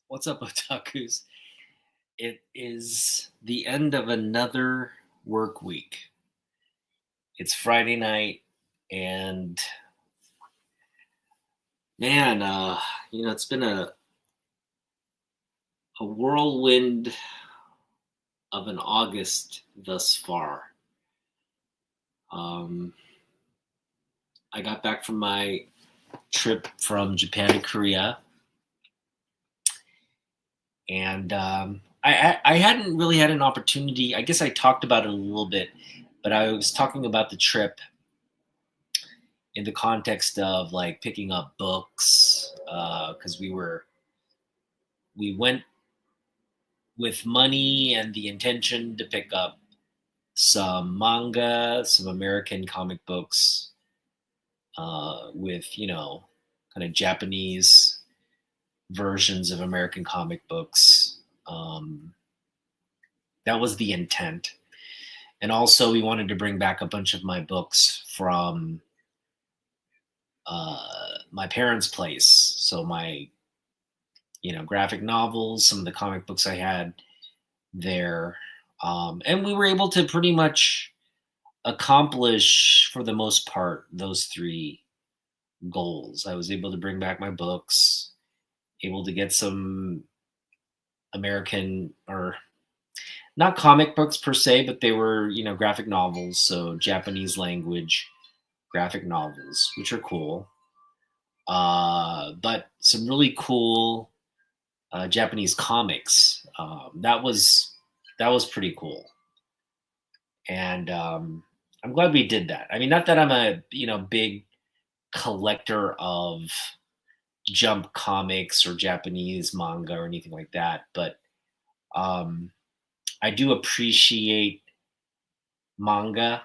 What's up, Otakus? It is the end of another work week. It's Friday night, and man, it's been a whirlwind of an August thus far. I got back from my trip from Japan to Korea, and I hadn't really had an opportunity. I guess I talked about it a little bit, but I was talking about the trip in the context of like picking up books because we went with money and the intention to pick up some manga, some American comic books with kind of Japanese versions of American comic books. That was the intent. And also, we wanted to bring back a bunch of my books from my parents' place. So my, graphic novels, some of the comic books I had there, and we were able to pretty much accomplish, for the most part, those three goals. I was able to bring back my books, able to get some American or not comic books per se, but they were, graphic novels, so Japanese language graphic novels, which are cool. But some really cool Japanese comics. That was pretty cool, and I'm glad we did that. I mean, not that I'm a big collector of Jump comics or Japanese manga or anything like that, but um, I do appreciate manga,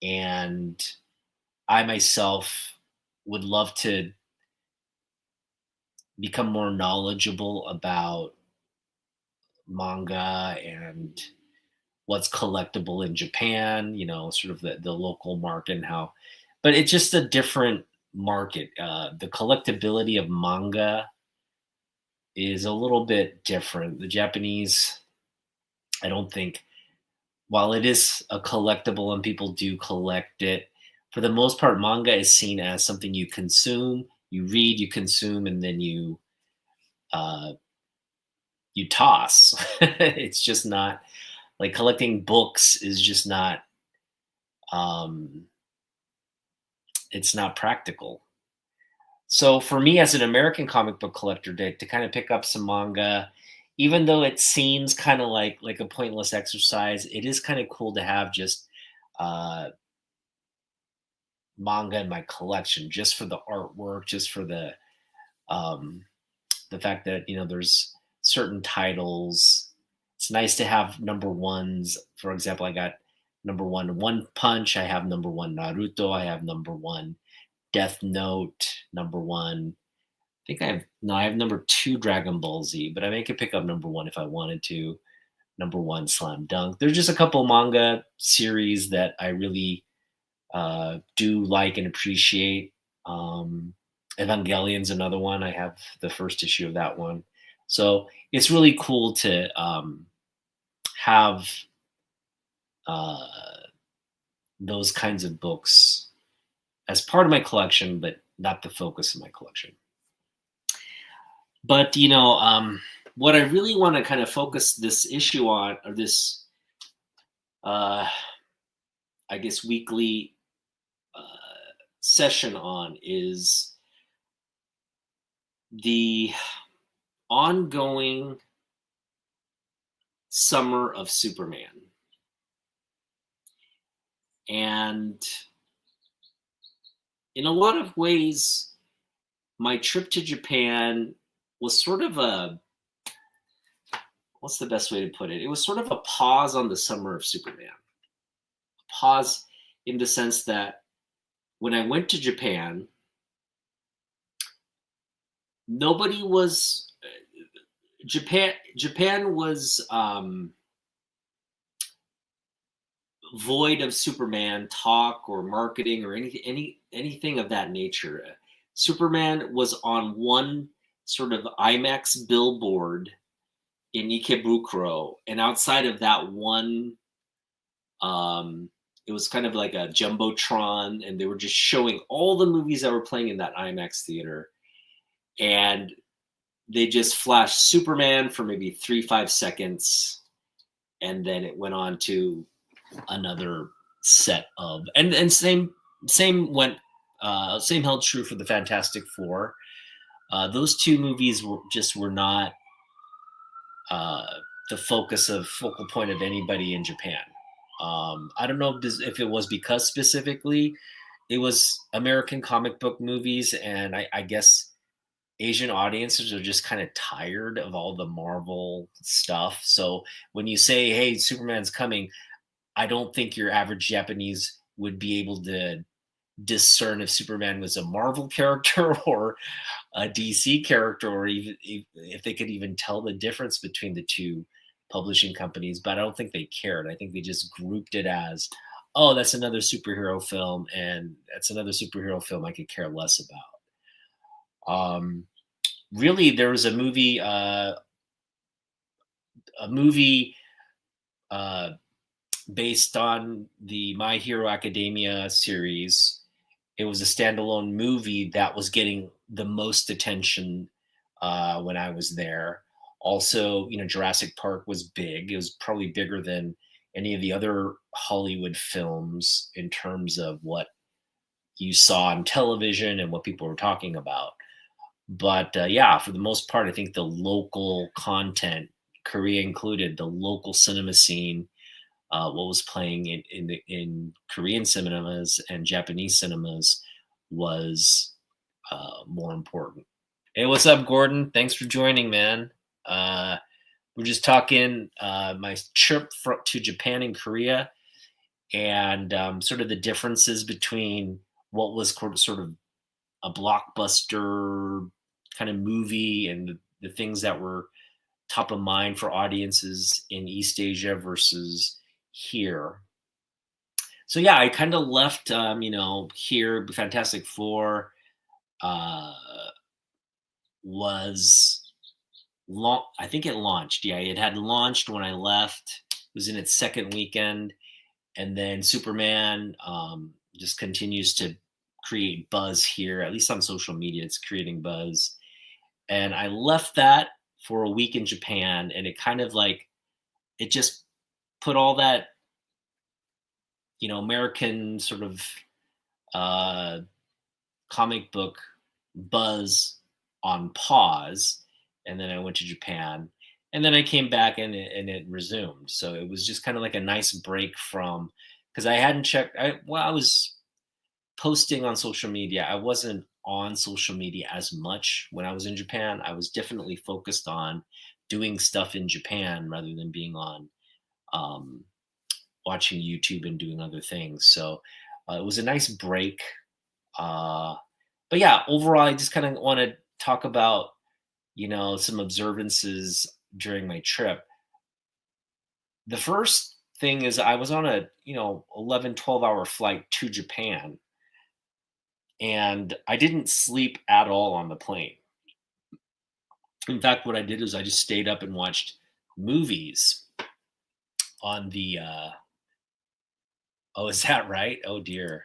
and I myself would love to become more knowledgeable about manga and what's collectible in Japan, sort of the local market and how, but it's just a different market. The collectability of manga is a little bit different. The Japanese, I don't think, while it is a collectible and people do collect it, for the most part, manga is seen as something you consume, you read, you consume, and then uh, you toss. It's just not like collecting books is just not um, it's not practical. So for me as an American comic book collector to kind of pick up some manga, even though it seems kind of like a pointless exercise, it is kind of cool to have just uh, manga in my collection, just for the artwork, just for um, the fact that there's certain titles. It's nice to have number ones. For example, I got number One Punch. I have number one Naruto. I have number one Death Note. Number one. I think I have no. I have number two Dragon Ball Z, but I may could pick up number one if I wanted to. Number one Slam Dunk. There's just a couple manga series that I really do like and appreciate. Evangelion's another one. I have the first issue of that one. So it's really cool to have uh, those kinds of books as part of my collection, but not the focus of my collection. But what I really want to kind of focus this issue on, or this, I guess, weekly session on, is the ongoing summer of Superman. And in a lot of ways, my trip to Japan was sort of what's the best way to put it? It was sort of a pause on the summer of Superman. Pause in the sense that when I went to Japan, nobody was Japan was void of Superman talk or marketing or anything of that nature. Superman was on one sort of IMAX billboard in Ikebukuro, and outside of that one, um, it was kind of like a jumbotron, and they were just showing all the movies that were playing in that IMAX theater, and they just flashed Superman for maybe 3 5 seconds, and then it went on to another set of, and same went same held true for the Fantastic Four. Those two movies were not uh, the focal point of anybody in Japan. I don't know if it was because specifically it was American comic book movies, and I guess Asian audiences are just kind of tired of all the Marvel stuff. So when you say, "Hey, Superman's coming," I don't think your average Japanese would be able to discern if Superman was a Marvel character or a DC character, or even if they could even tell the difference between the two publishing companies. But I don't think they cared. I think they just grouped it as, oh, that's another superhero film, and that's another superhero film I could care less about. Really, there was a movie uh, based on the My Hero Academia series. It was a standalone movie that was getting the most attention when I was there. Also, Jurassic Park was big. It was probably bigger than any of the other Hollywood films in terms of what you saw on television and what people were talking about. But yeah, for the most part, I think the local content, Korea included, the local cinema scene, what was playing in Korean cinemas and Japanese cinemas was more important. Hey, what's up, Gordon? Thanks for joining, man. Uh, we're just talking my trip to Japan and Korea, and sort of the differences between what was sort of a blockbuster kind of movie and the things that were top of mind for audiences in East Asia versus here. So yeah, I kind of left, here. Fantastic Four uh, was long. I think it launched. Yeah, it had launched when I left. It was in its second weekend, and then Superman just continues to create buzz here. At least on social media, it's creating buzz. And I left that for a week in Japan, and it kind of like it just put all that American sort of uh, comic book buzz on pause, and then I went to Japan, and then I came back and it resumed. So it was just kind of like a nice break from, because I hadn't checked. I was posting on social media. I wasn't on social media as much when I was in Japan. I was definitely focused on doing stuff in Japan rather than being on um, watching YouTube and doing other things. So it was a nice break. But yeah, overall, I just kind of want to talk about, some observances during my trip. The first thing is I was on a, 11, 12-hour flight to Japan, and I didn't sleep at all on the plane. In fact, what I did is I just stayed up and watched movies on the, oh, is that right? Oh dear.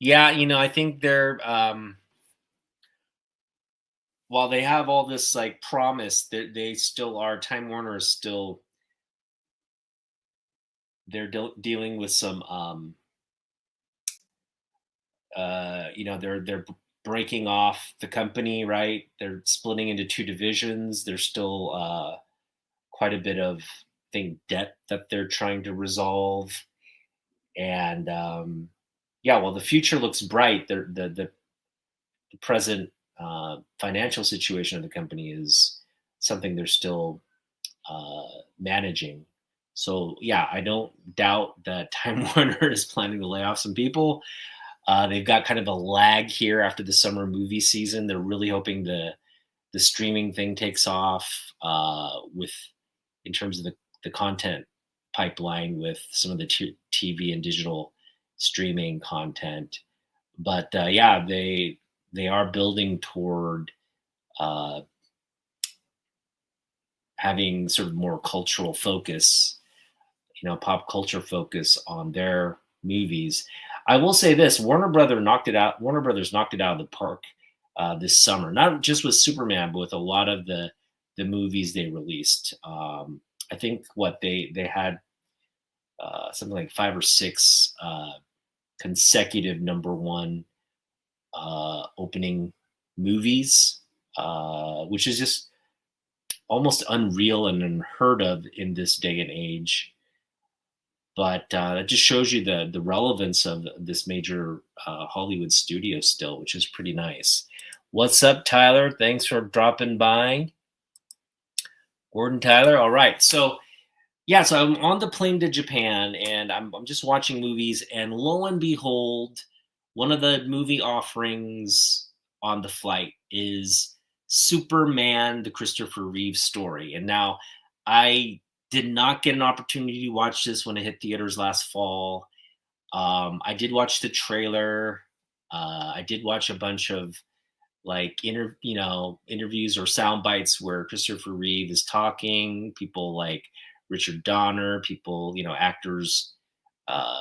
Yeah, I think they're while they have all this like promise, they still are. Time Warner is still, they're dealing with some they're breaking off the company, right? They're splitting into two divisions. There's still quite a bit of, I think, debt that they're trying to resolve, and yeah, well, the future looks bright. The present financial situation of the company is something they're still managing. So yeah, I don't doubt that Time Warner is planning to lay off some people. They've got kind of a lag here after the summer movie season. They're really hoping the streaming thing takes off with in terms of the content pipeline with some of the TV and digital streaming content. But yeah, they are building toward uh, having sort of more cultural focus, pop culture focus on their movies. I will say this: Warner Brothers knocked it out of the park this summer. Not just with Superman, but with a lot of the movies they released. I think what they had something like 5 or 6 consecutive number one opening movies, which is just almost unreal and unheard of in this day and age. But it just shows you the relevance of this major Hollywood studio still, which is pretty nice. What's up, Tyler? Thanks for dropping by. Gordon Tyler. All right. So yeah, so I'm on the plane to Japan and I'm just watching movies, and lo and behold, one of the movie offerings on the flight is Superman, the Christopher Reeve story. And now I did not get an opportunity to watch this when it hit theaters last fall. I did watch the trailer. I did watch a bunch of like interviews or sound bites where Christopher Reeve is talking. People like Richard Donner, people, actors uh,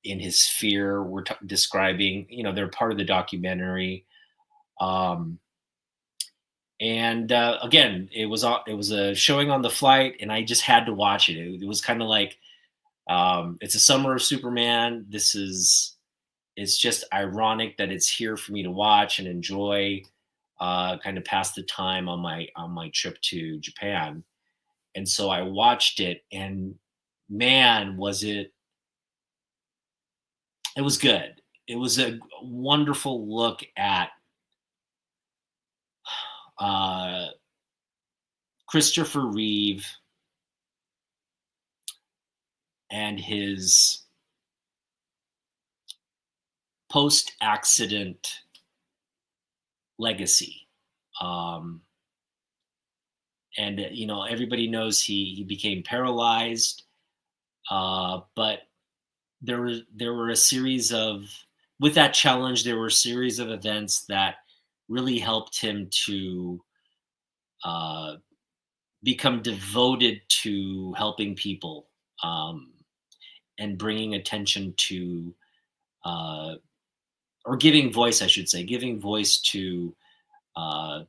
in his sphere were describing. They're part of the documentary. Um, and again, it was a showing on the flight, and I just had to watch it. It was kind of like it's a summer of Superman. It's just ironic that it's here for me to watch and enjoy, kind of pass the time on my trip to Japan. And so I watched it, and man, it was good. It was a wonderful look at uh, Christopher Reeve and his post-accident legacy. And everybody knows he became paralyzed, but there were a series of with that challenge there were a series of events that really helped him to uh, become devoted to helping people, um, and bringing attention to uh, or giving voice, I should say, giving voice to uh,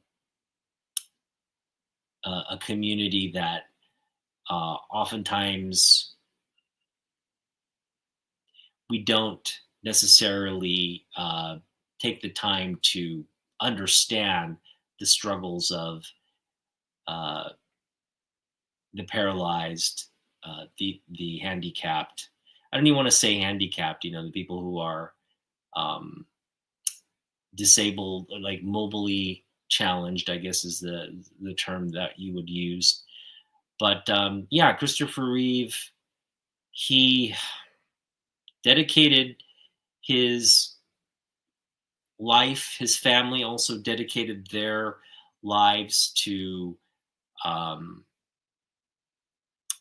a community that oftentimes we don't necessarily take the time to understand the struggles of uh, the paralyzed, the handicapped. I don't even want to say handicapped. The people who are um, disabled, or like mobily challenged, I guess is the term that you would use. But yeah, Christopher Reeve, he dedicated his life. His family also dedicated their lives to um,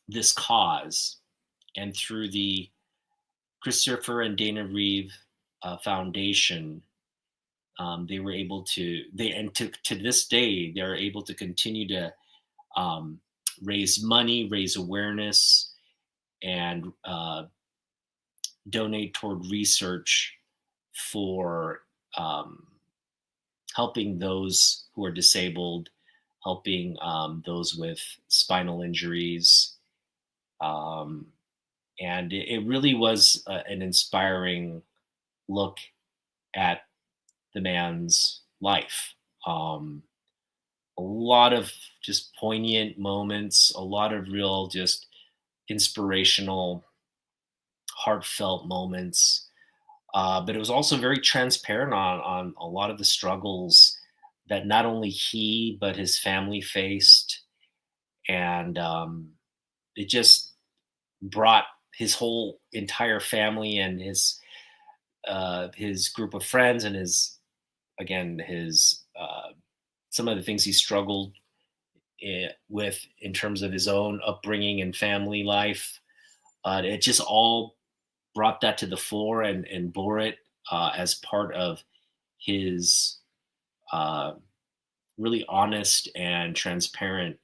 this cause, and through the Christopher and Dana Reeve Foundation, they were able to and to this day they're able to continue to um, raise money, raise awareness, and donate toward research for helping those who are disabled, helping those with spinal injuries. Um, and it really was an inspiring look at the man's life. A lot of just poignant moments, a lot of real, just inspirational, heartfelt moments. But it was also very transparent on a lot of the struggles that not only he but his family faced, and it just brought his whole entire family and his group of friends and his some of the things he struggled with in terms of his own upbringing and family life. It just all brought that to the fore and bore it as part of his uh, really honest and transparent.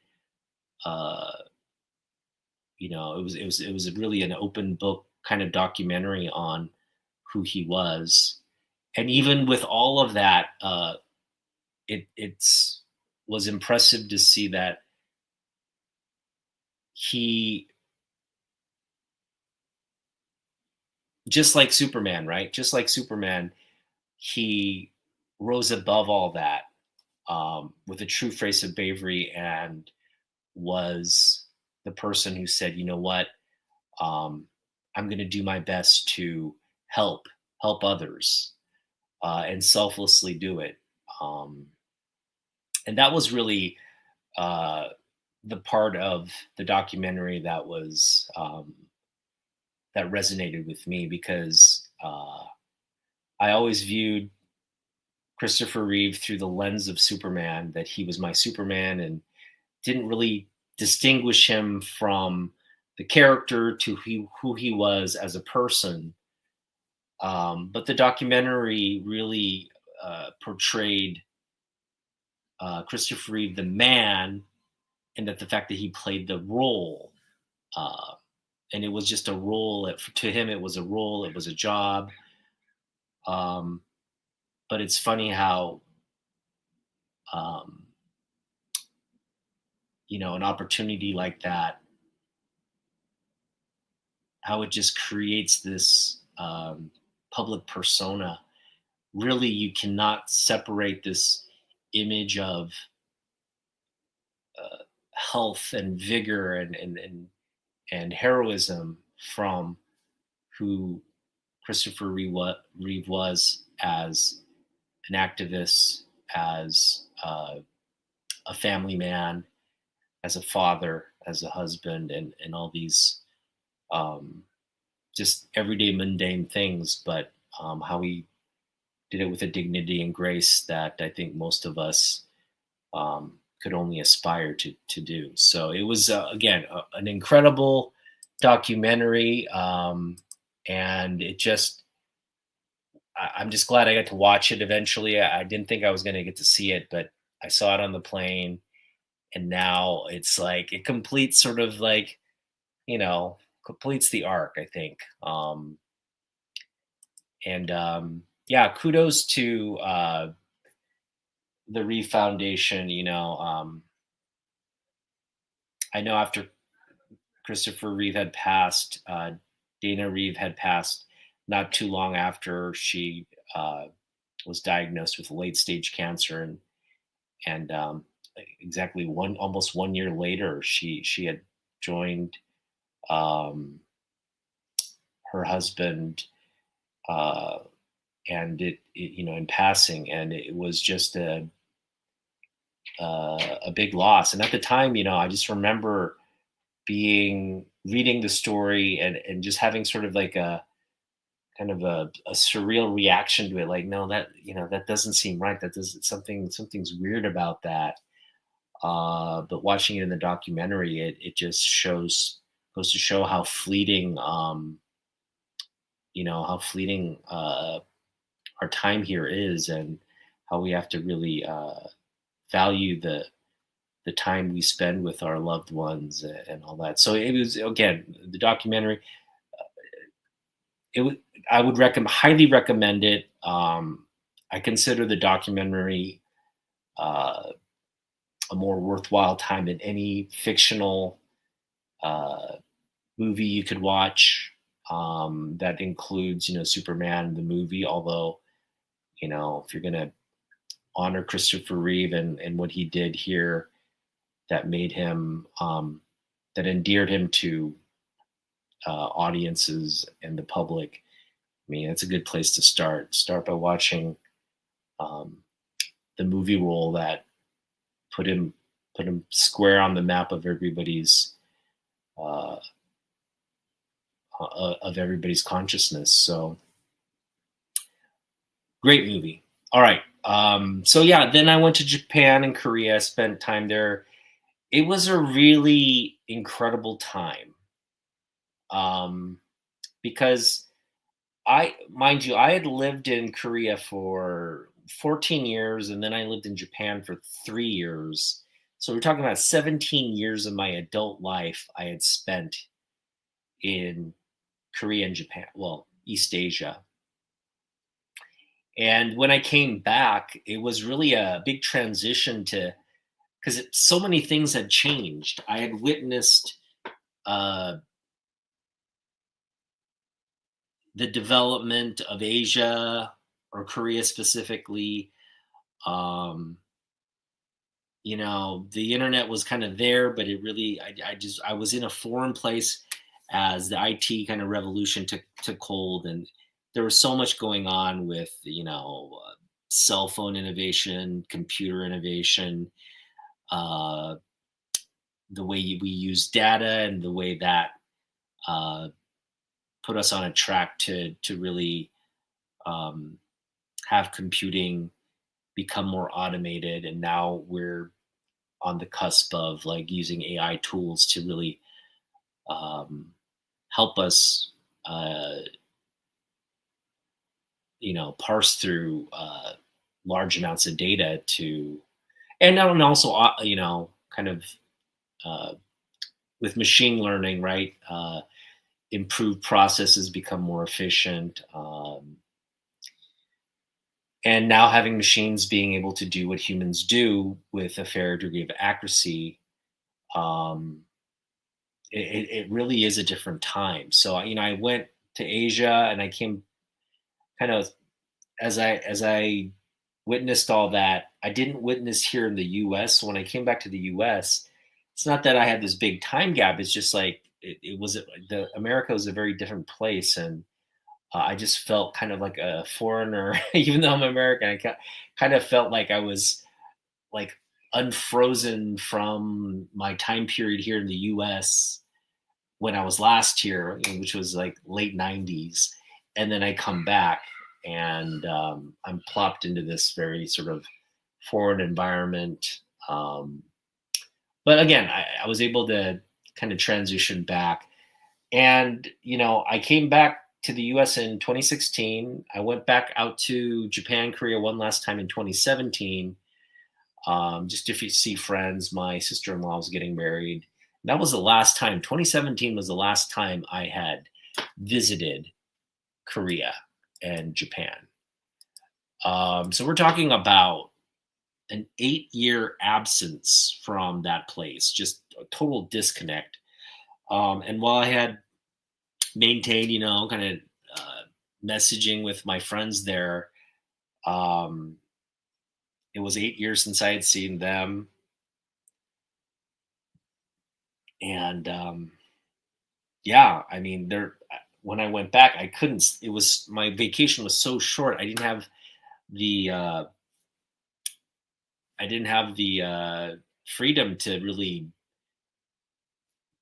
Uh, it was really an open book kind of documentary on who he was, and even with all of that, it's was impressive to see that he, just like Superman, right? Just like Superman, he rose above all that, with a true face of bravery, and was the person who said, you know what, um, I'm going to do my best to help others, and selflessly do it. Um, and that was really, uh, the part of the documentary that was, that resonated with me, because I always viewed Christopher Reeve through the lens of Superman, that he was my Superman, and didn't really distinguish him from the character to who he was as a person. But the documentary really portrayed Christopher Reeve, the man, and that the fact that he played the role. Uh, and it was just a role. To him, it was a role, it was a job. Um, but it's funny how, um, an opportunity like that, how it just creates this, public persona. Really, you cannot separate this image of uh, health and vigor and heroism from who Christopher Reeve was as an activist, as a family man, as a father, as a husband, and all these, um, just everyday mundane things, but how he did it with a dignity and grace that I think most of us, could only aspire to do. So it was, again, an incredible documentary, and I'm just glad I got to watch it eventually. I didn't think I was going to get to see it, but I saw it on the plane, and now it's like it completes, sort of like, you know completes the arc, I think. And Yeah, kudos to the Reeve Foundation. I know after Christopher Reeve had passed, Dana Reeve had passed not too long after she was diagnosed with late stage cancer, and exactly almost 1 year later, she had joined, um, her husband, uh, and in passing, and it was just a big loss. And at the time, I just remember being reading the story, and just having sort of like a kind of a surreal reaction to it, like, no, that doesn't seem right, that does something's weird about that. But watching it in the documentary, it just goes to show how fleeting, our time here is, and how we have to really value the time we spend with our loved ones, and all that. So it was, again, the documentary. It would I would highly recommend it. I consider the documentary uh, a more worthwhile time than any fictional uh, movie you could watch. That includes, Superman the movie. Although, if you're gonna honor Christopher Reeve and what he did here, that made him, that endeared him to audiences and the public. I mean, it's a good place to start. Start by watching, um, the movie role that put him put him square on the map uh, of everybody's consciousness. So great movie. All right. So yeah, then I went to Japan and Korea. Spent time there. It was a really incredible time, because mind you, I had lived in Korea for 14 years, and then I lived in Japan for 3 years. So we're talking about 17 years of my adult life I had spent in Korea and Japan, well, East Asia. And when I came back, it was really a big transition to, because so many things had changed. I had witnessed uh, the development of Asia or Korea specifically. Um, the internet was kind of there, but it really, I was in a foreign place as the IT kind of revolution took hold, and there was so much going on with cell phone innovation, computer innovation, uh, the way we use data, and the way that uh, put us on a track to really um, have computing become more automated. And now we're on the cusp of like using AI tools to really um, help us, uh, parse through large amounts of data to, and also, kind of uh, with machine learning, right? Improved processes become more efficient. And now having machines being able to do what humans do with a fair degree of accuracy, um, it really is a different time. So I went to Asia, and I came kind of, as I witnessed all that. I didn't witness here in the U.S. So when I came back to the U.S., it's not that I had this big time gap. It's just like it was the America was a very different place, and I just felt kind of like a foreigner, even though I'm American. Kind of felt like I was like unfrozen from my time period here in the U.S. when I was last here, which was like late '90s, and then I come back, and I'm plopped into this very sort of foreign environment. Um, but again, I was able to kind of transition back, and I came back to the U.S. in 2016. I went back out to Japan, Korea one last time in 2017, just to see friends. My sister-in-law was getting married. That was the last time. 2017 was the last time I had visited Korea and Japan. So we're talking about an 8-year absence from that place, just a total disconnect. And while I had maintained, kind of messaging with my friends there, um, it was 8 years since I had seen them. And yeah, I mean, when I went back, I couldn't. It was my vacation was so short. The uh, I didn't have the freedom to really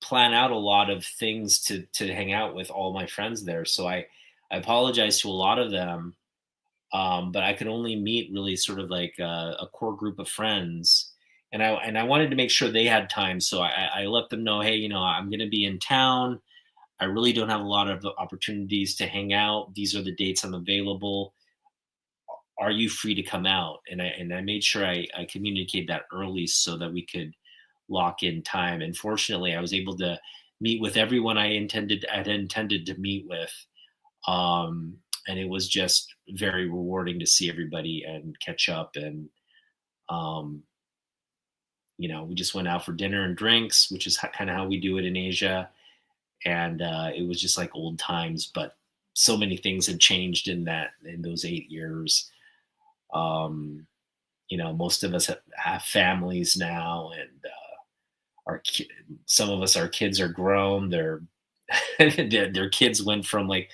plan out a lot of things to hang out with all my friends there. So I apologize to a lot of them, but I could only meet really sort of like a core group of friends. And I wanted to make sure they had time, so I let them know, hey, I'm going to be in town. I really don't have a lot of opportunities to hang out. These are the dates I'm available. Are you free to come out? And I made sure I communicated that early so that we could lock in time. And fortunately, I was able to meet with everyone I'd intended to meet with. And it was just very rewarding to see everybody and catch up. And um, we just went out for dinner and drinks, which is kind of how we do it in Asia. And it was just like old times, but so many things had changed in those 8 years. um Most of us have families now, and some of us, our kids are grown. Their kids went from like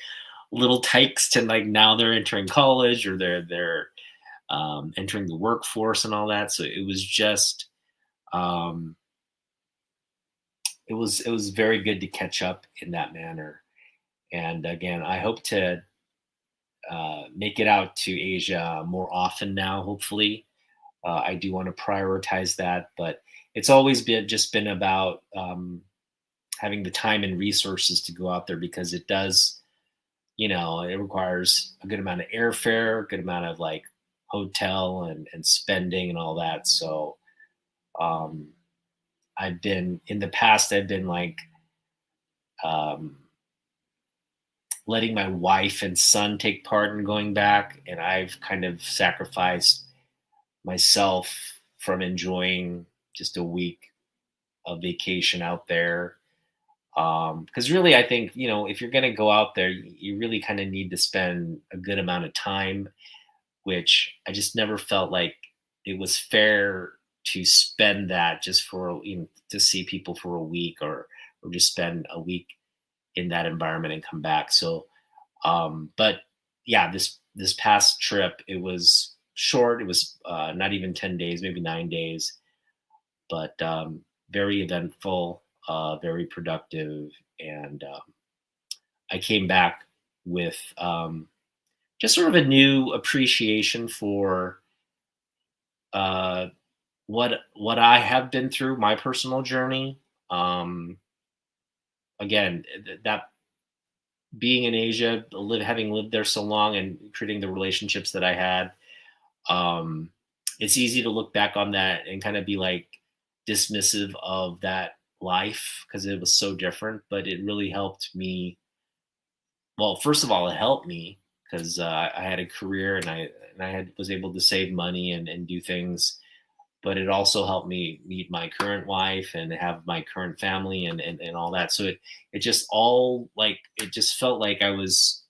little tykes to like now they're entering college, or they're entering the workforce and all that. So it was just um it was very good to catch up in that manner. And again, I hope to make it out to Asia more often now. Hopefully, I do want to prioritize that, but it's always been about having the time and resources to go out there, because it does, it requires a good amount of airfare, a good amount of like hotel and spending and all that. So um, I've been in the past. I've been like um, letting my wife and son take part in going back, and I've kind of sacrificed myself from enjoying just a week of vacation out there. Because really, I think if you're going to go out there, you really kind of need to spend a good amount of time, which I just never felt like it was fair to spend that just for to see people for a week, or just spend a week in that environment and come back. So, but yeah, this past trip, it was short. It was not even 10 days, maybe 9 days, but very eventful, very productive, and I came back with just sort of a new appreciation for uh, what I have been through, my personal journey. Um, Again, that being in Asia, having lived there so long, and creating the relationships that I had, um, it's easy to look back on that and kind of be like dismissive of that life because it was so different. But it really helped me. Well, first of all, it helped me because I had a career, and I had was able to save money and do things. But it also helped me meet my current wife and have my current family and all that. So it just all like it just felt like I was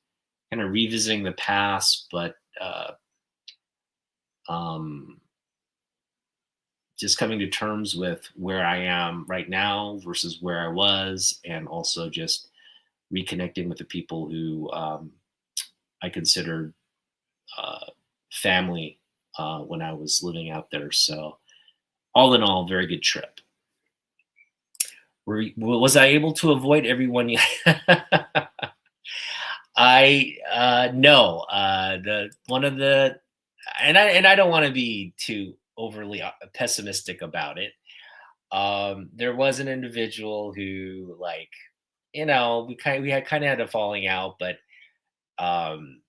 kind of revisiting the past, but um, just coming to terms with where I am right now versus where I was, and also just reconnecting with the people who I considered uh, family when I was living out there. So all in all, very good trip. Was I able to avoid everyone? I no. The one of the and I don't want to be too overly pessimistic about it. There was an individual who, like, we had kind of had a falling out, but um,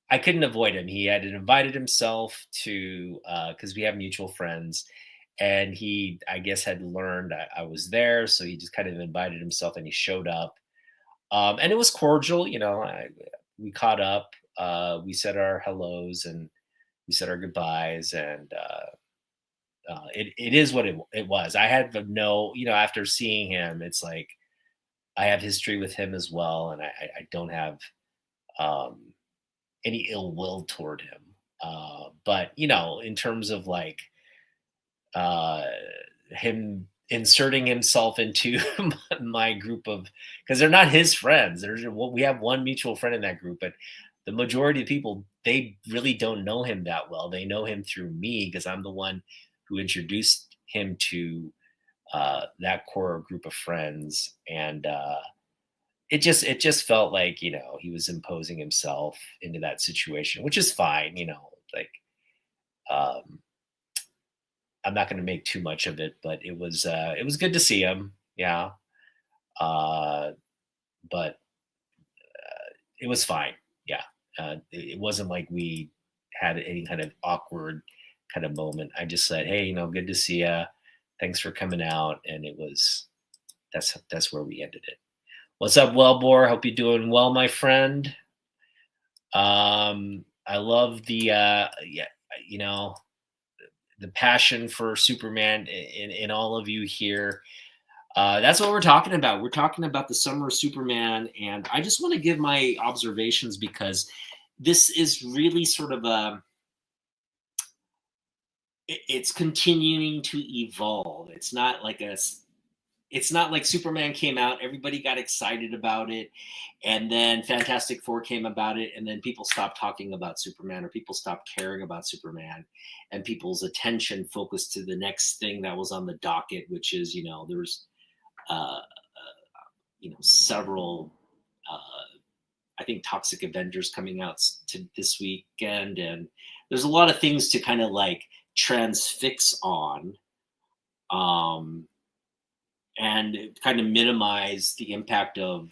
I couldn't avoid him. He had invited himself to because we have mutual friends, and he, I guess, had learned I was there, so he just kind of invited himself, and he showed up, and it was cordial. We caught up, we said our hellos, and we said our goodbyes, and it is what it was. I had no, after seeing him, it's like I have history with him as well, and I don't have um, any ill will toward him. But in terms of like uh, him inserting himself into my group of, because they're not his friends. We have one mutual friend in that group, but the majority of people, they really don't know him that well. They know him through me because I'm the one who introduced him to that core group of friends, and it just felt like he was imposing himself into that situation, which is fine. Like um, I'm not going to make too much of it, but it was good to see him. Yeah, uh, but it was fine. Yeah, it wasn't like we had any kind of awkward kind of moment. I just said, "Hey, good to see you. Thanks for coming out," and that's where we ended it. What's up, Wellbore? Hope you're doing well, my friend. I love yeah, you know, the passion for Superman in all of you here. That's what we're talking about. We're talking about the summer of Superman, and I just want to give my observations because this is really sort of it's continuing to evolve. It's not like Superman came out, everybody got excited about it, and then Fantastic Four came about it, and then people stopped talking about Superman, or people stopped caring about Superman, and people's attention focused to the next thing that was on the docket, which is, there's several, I think, Toxic Avengers coming out to this weekend, and there's a lot of things to kind of like transfix on. Um, and kind of minimize the impact of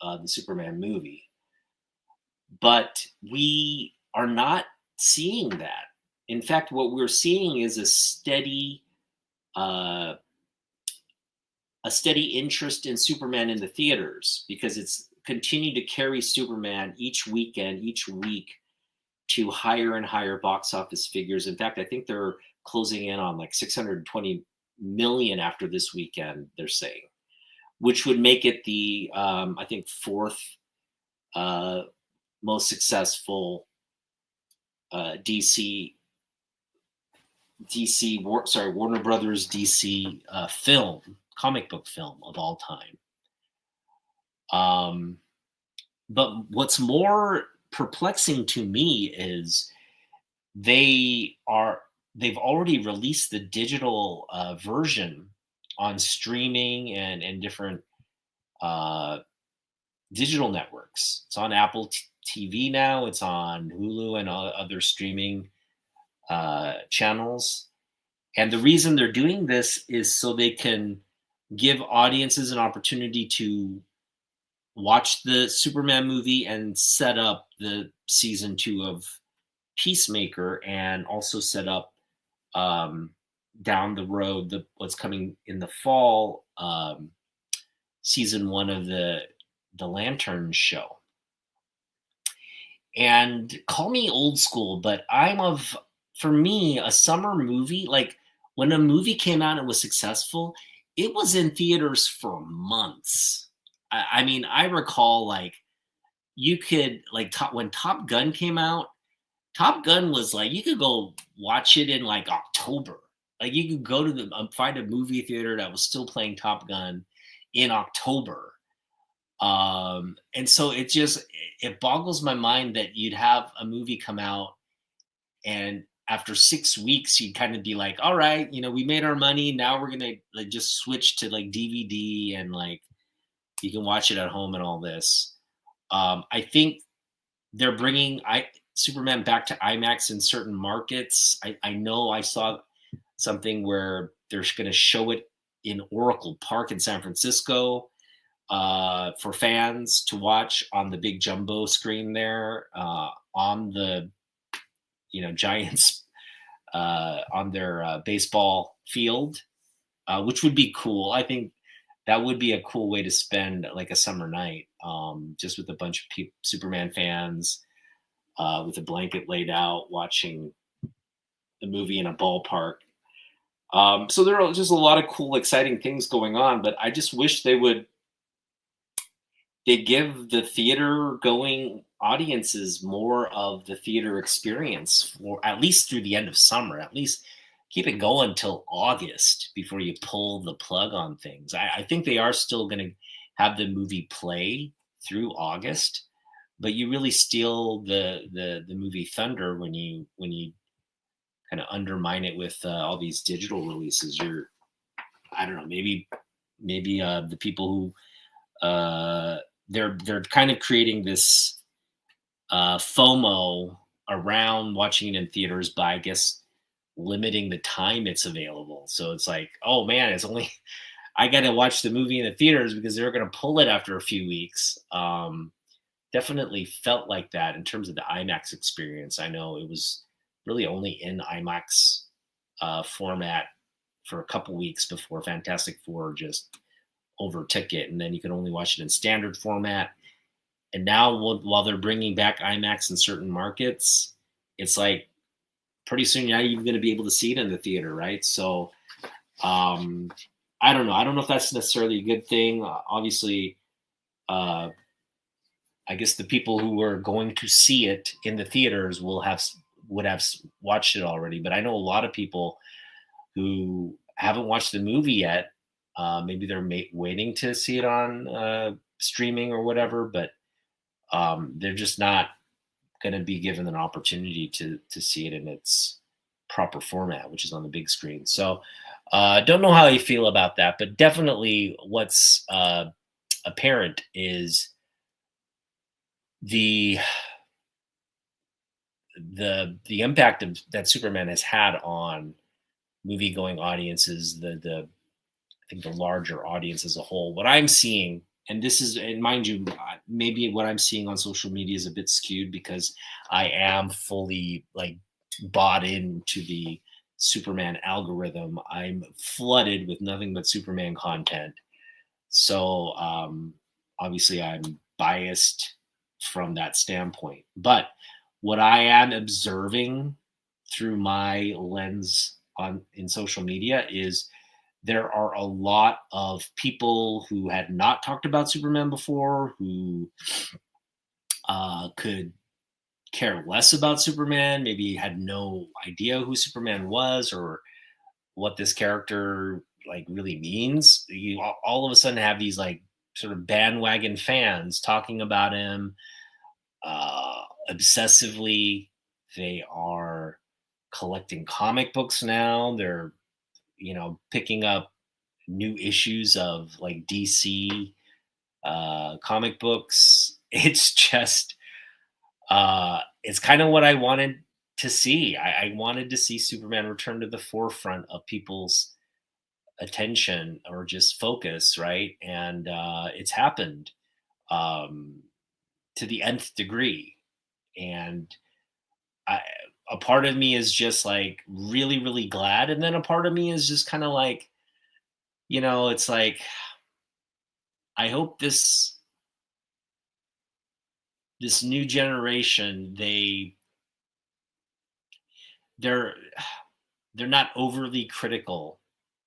the Superman movie. But we are not seeing that. In fact, what we're seeing is uh, a steady interest in Superman in the theaters because it's continued to carry Superman each weekend, each week to higher and higher box office figures. In fact, I think they're closing in on like 620 million after this weekend, they're saying, which would make it the, I think, fourth uh, most successful Warner Brothers DC film, comic book film of all time. But what's more perplexing to me is they've already released the digital version on streaming and different digital networks. It's on Apple TV now. It's on Hulu and other streaming channels. And the reason they're doing this is so they can give audiences an opportunity to watch the Superman movie and set up the season 2 of Peacemaker, and also set up down the road what's coming in the fall, season 1 of the Lantern show. And call me old school, but for me, a summer movie, like when a movie came out and was successful, it was in theaters for months. I mean, I recall like you could like when Top Gun came out, Top Gun was like you could go watch it in like October. Like you could go to find a movie theater that was still playing Top Gun in October. And so it boggles my mind that you'd have a movie come out and after 6 weeks you'd kind of be like, all right, we made our money. Now we're gonna like just switch to like DVD and like you can watch it at home and all this. I think they're bringing Superman back to IMAX in certain markets. I know I saw something where they're going to show it in Oracle Park in San Francisco for fans to watch on the big jumbo screen there on the Giants on their baseball field, which would be cool. I think that would be a cool way to spend like a summer night, just with a bunch of Superman fans with a blanket laid out, watching the movie in a ballpark. So there are just a lot of cool, exciting things going on, but I just wish they'd give the theater going audiences more of the theater experience for at least through the end of summer, at least keep it going till August before you pull the plug on things. I think they are still going to have the movie play through August, but you really steal the movie thunder when you kind of undermine it with all these digital releases. I don't know, maybe the people who they're kind of creating this FOMO around watching it in theaters by, I guess, limiting the time it's available. So it's like, oh man, I got to watch the movie in the theaters because they're going to pull it after a few weeks. Definitely felt like that in terms of the IMAX experience. I know it was really only in IMAX format for a couple weeks before Fantastic Four just overtook it, and then you can only watch it in standard format. And now, while they're bringing back IMAX in certain markets, it's like pretty soon now you're going to be able to see it in the theater, right? So I don't know. I don't know if that's necessarily a good thing. Obviously, I guess the people who are going to see it in the theaters would have watched it already. But I know a lot of people who haven't watched the movie yet. Maybe they're waiting to see it on streaming or whatever, but they're just not going to be given an opportunity to see it in its proper format, which is on the big screen. So don't know how you feel about that, but definitely what's apparent is the impact that Superman has had on movie going audiences, I think the larger audience as a whole. What I'm seeing and this is, and mind you, maybe what I'm seeing on social media is a bit skewed because I am fully like bought into the Superman algorithm. I'm flooded with nothing but Superman content. So obviously I'm biased from that standpoint. But what I am observing through my lens on in social media is there are a lot of people who had not talked about Superman before, who could care less about Superman, maybe had no idea who Superman was or what this character like really means. You all of a sudden have these like sort of bandwagon fans talking about him obsessively. They are collecting comic books now. They're, picking up new issues of like DC comic books. It's just, it's kind of what I wanted to see. I wanted to see Superman return to the forefront of people's attention or just focus, right? And it's happened um, to the nth degree. And I, a part of me is just like really, really glad. And then a part of me is just kind of like, it's like, I hope this new generation, they're they're not overly critical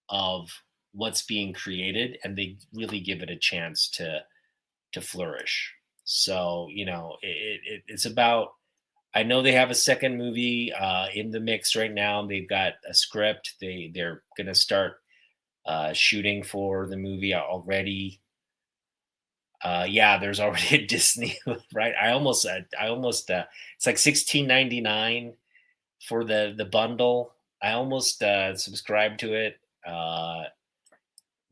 of what's being created, and they really give it a chance to flourish. So it's about, I know they have a second movie in the mix right now. They've got a script. They're gonna start shooting for the movie already. Yeah, there's already a Disney, right? I almost it's like 16.99 for the bundle. I almost subscribed to it. I'm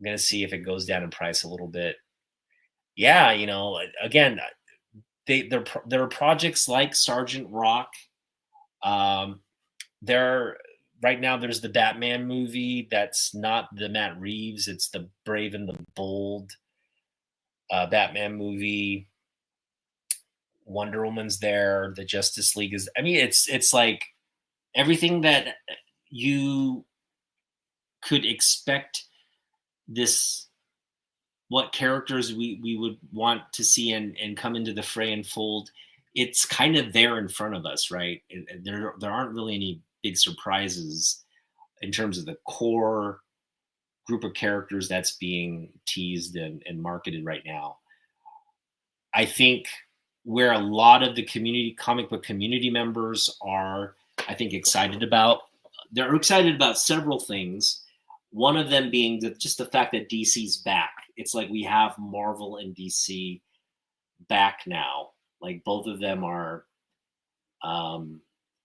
gonna see if it goes down in price a little bit. Yeah, again, there are projects like Sergeant Rock. Um, there right now there's the Batman movie that's not the Matt Reeves, it's the Brave and the Bold Batman movie. Wonder Woman's there. The Justice League is. I mean, it's like everything that you could expect. This What characters we would want to see and come into the fray and fold. It's kind of there in front of us, right? There aren't really any big surprises in terms of the core group of characters that's being teased and marketed right now. I think where a lot of the comic book community members are, I think, they're excited about several things. One of them being just the fact that DC's back. It's like we have Marvel and DC back now. Like both of them are. I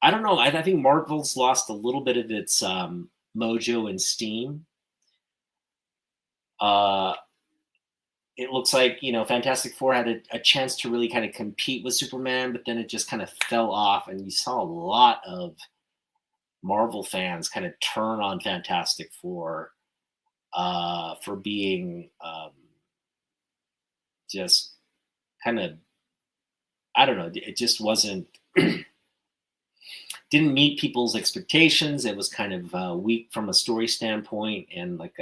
don't know. I think Marvel's lost a little bit of its mojo and steam. It looks like Fantastic Four had a chance to really kind of compete with Superman, but then it just kind of fell off, and you saw a lot of Marvel fans kind of turn on Fantastic Four for being just kind of, I don't know, it just wasn't didn't meet people's expectations. It was kind of weak from a story standpoint, and like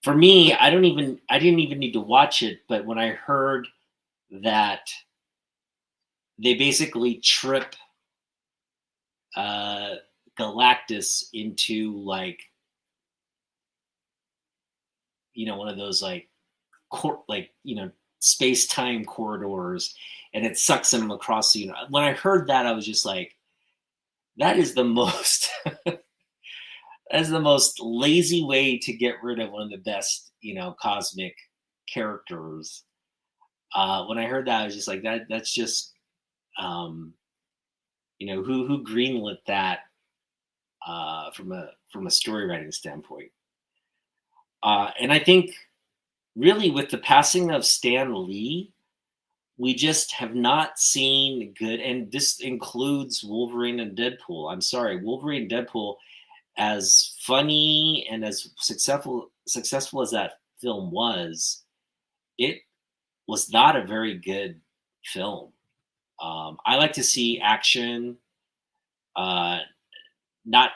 for me, I didn't even need to watch it, but when I heard that they basically trip Galactus into like one of those like space-time corridors, and it sucks him across the when I heard that, I was just like, that is the most that's the most lazy way to get rid of one of the best cosmic characters. When I heard that, I was just like, that's just who greenlit that from a story writing standpoint. And I think really with the passing of Stan Lee, we just have not seen good, and this includes Wolverine and Deadpool. I'm sorry, Wolverine and Deadpool, as funny and as successful as that film was, it was not a very good film. I like to see action, uh, not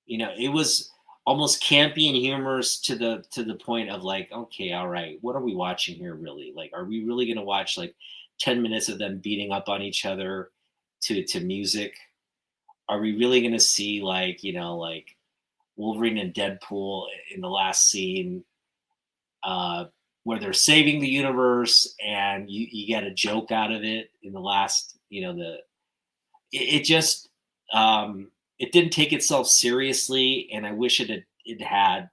it was almost campy and humorous to the point of like, okay, all right, what are we watching here really? Like, are we really gonna watch like 10 minutes of them beating up on each other to music? Are we really gonna see like, like Wolverine and Deadpool in the last scene, uh, where they're saving the universe and you get a joke out of it in the last, it just it didn't take itself seriously, and I wish it had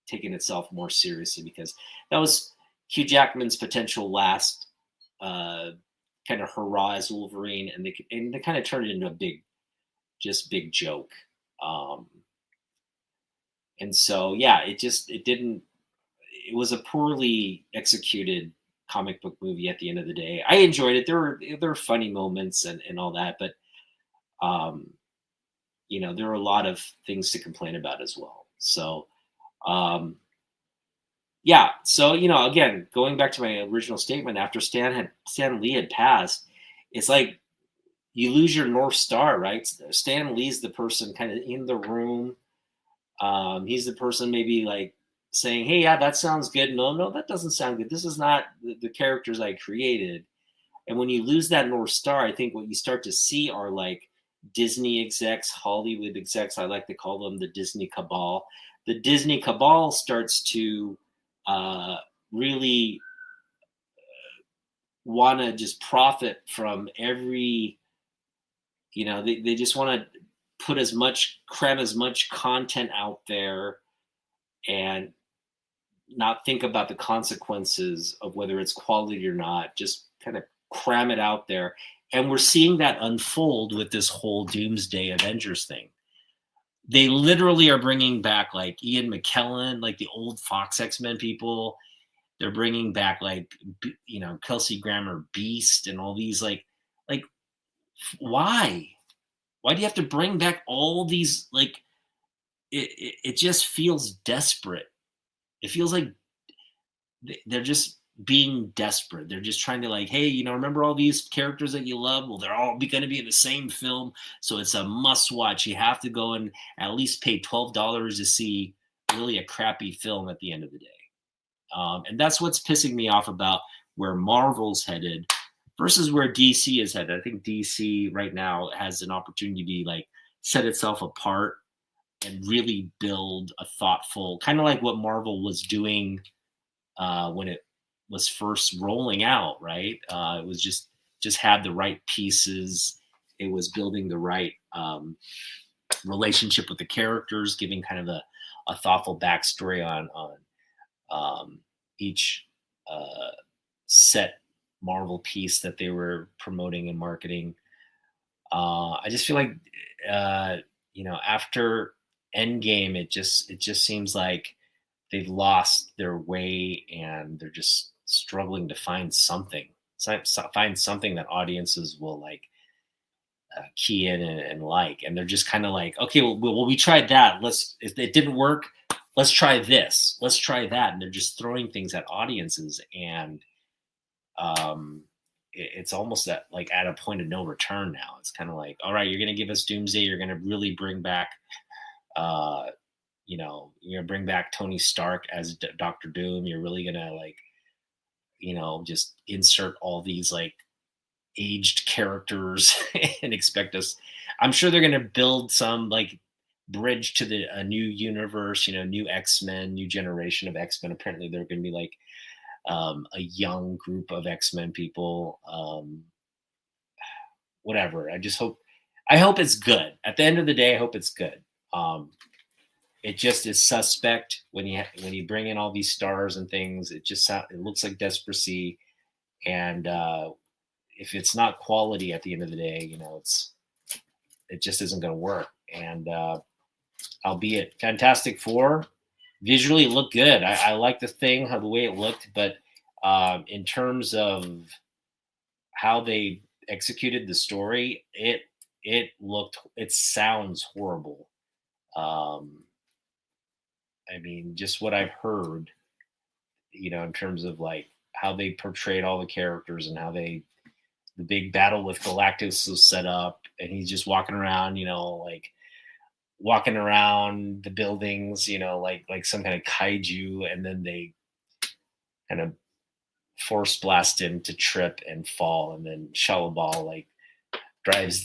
taken itself more seriously because that was Hugh Jackman's potential last uh, kind of hurrah as Wolverine, and they kind of turned it into a big joke. Um, and so yeah, it didn't. It was a poorly executed comic book movie at the end of the day. I enjoyed it. There were funny moments and all that, but um, there are a lot of things to complain about as well. So, um, yeah. So, again, going back to my original statement, after Stan Lee had passed, it's like you lose your North Star, right? Stan Lee's the person kind of in the room. He's the person maybe like saying, "Hey, yeah, that sounds good. No, no, that doesn't sound good. This is not the characters I created." And when you lose that North Star, I think what you start to see are like Disney execs, Hollywood execs. I like to call them the Disney cabal. The Disney cabal starts to uh, really want to just profit from every, they just want to cram as much content out there and not think about the consequences of whether it's quality or not, just kind of cram it out there. And we're seeing that unfold with this whole Doomsday Avengers thing. They literally are bringing back like Ian McKellen, like the old Fox X-Men people. They're bringing back like, Kelsey Grammer Beast and all these like, why? Why do you have to bring back all these like, it just feels desperate. It feels like they're just being desperate. They're just trying to like, hey, remember all these characters that you love? Well, they're all going to be in the same film, so it's a must watch. You have to go and at least pay $12 to see really a crappy film at the end of the day. And that's what's pissing me off about where Marvel's headed versus where DC is headed. I think DC right now has an opportunity to like set itself apart and really build a thoughtful, kind of like what Marvel was doing when it was first rolling out, right? It was just had the right pieces. It was building the right relationship with the characters, giving kind of a thoughtful backstory on each uh, set Marvel piece that they were promoting and marketing. I just feel like after Endgame, it just seems like they've lost their way and they're just struggling to find something, find something that audiences will like key in and like, and they're just kind of like, okay, well, we tried that. If it didn't work, let's try this. Let's try that. And they're just throwing things at audiences, and it's almost at a point of no return now. It's kind of like, all right, you're going to give us Doomsday. You're going to really bring back uh, you're gonna bring back Tony Stark as Doctor Doom. You're really gonna like, just insert all these like aged characters and expect us. I'm sure they're gonna build some like bridge to the a new universe, new X-Men, new generation of X-Men. Apparently, they're gonna be like a young group of X-Men people. Whatever. I hope it's good. At the end of the day, I hope it's good. It just is suspect when you bring in all these stars and things. It looks like desperancy, and if it's not quality at the end of the day, it just isn't going to work. And albeit Fantastic Four visually looked good. I like the thing, how the way it looked, but in terms of how they executed the story, it sounds horrible. I mean, just what I've heard, in terms of like how they portrayed all the characters and how the big battle with Galactus was set up, and he's just walking around, like walking around the buildings, like some kind of kaiju, and then they kind of force blast him to trip and fall, and then Shalabal like drives